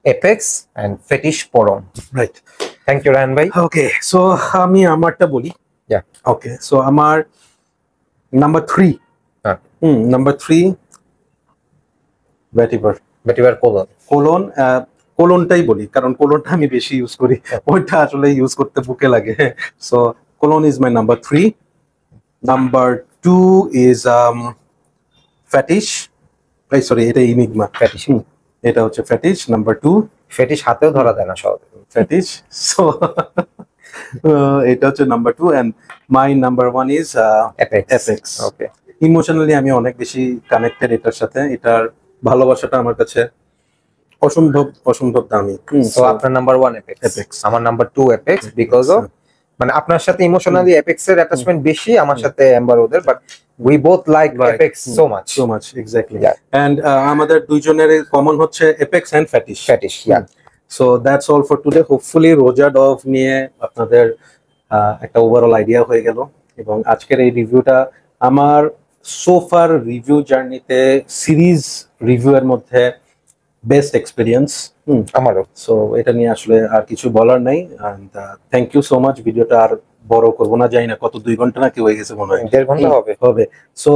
B: Apex and fetish পরম।
A: রাইট,
B: থ্যাংক ইউ রায়হান ভাই।
A: ওকে, সো আমি আমারটা বলি। ওকে, সো আমার নাম্বার 3, নাম্বার 3 ভেটিভার কোলনটাই বলি, কারণ কোলনটা আমি বেশি ইউজ করি, ওইটা আসলে ইউজ করতে বুকে লাগে। So cologne is my number 3। Number 2 is fetish, sorry এটা ইনিগমা।
B: ফ্যাটিশ,
A: এটা হচ্ছে ফ্যাটিশ নাম্বার 2।
B: ফ্যাটিশ হাতেও ধরা দেয় না সহজে,
A: ফ্যাটিশ। সো এটা হচ্ছে number 2, and my number 1 is Apex. Okay, emotionally আমি অনেক বেশি কানেক্টেড এটার সাথে, এটার ভালোবাসাটা আমার কাছে অসম্ভব দামি।
B: সো আপনার নাম্বার 1 এপেক্স, আমার নাম্বার 2 এপেক্স, বিকজ অফ মানে আপনার সাথে ইমোশনালি এপেক্স এর অ্যাটাচমেন্ট বেশি, আমার সাথে অ্যাম্বারউডের, but we both like Apex so much
A: exactly. And আমাদের দুইজনের কমন হচ্ছে Apex and fetish. So that's all for today. Hopefully Roja Dove নিয়ে আপনাদের একটা ওভারঅল আইডিয়া হয়ে গেল, এবং আজকের এই রিভিউটা আমার সোফার রিভিউ জার্নিতে সিরিজ রিভিউ এর মধ্যে বেস্ট এক্সপিরিয়েন্স
B: আমারও।
A: সো এটা নিয়ে আসলে আর কিছু বলার নাই। And thank you so much. ভিডিওটা আর বড় করবো না, জানি না কত 2 ঘন্টা নাকি হয়ে গেছে, মনে হয়
B: 1.5 ঘন্টা হবে।
A: So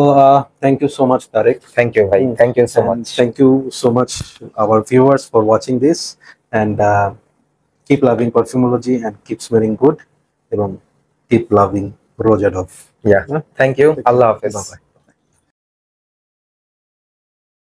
A: thank you so much Tareq.
B: Thank you ভাই, thank you so much.
A: Thank you so much our viewers for watching this, and keep loving perfumology and keep smelling good, এবং keep loving Roja Dove.
B: Thank you, Allah হাফেজ।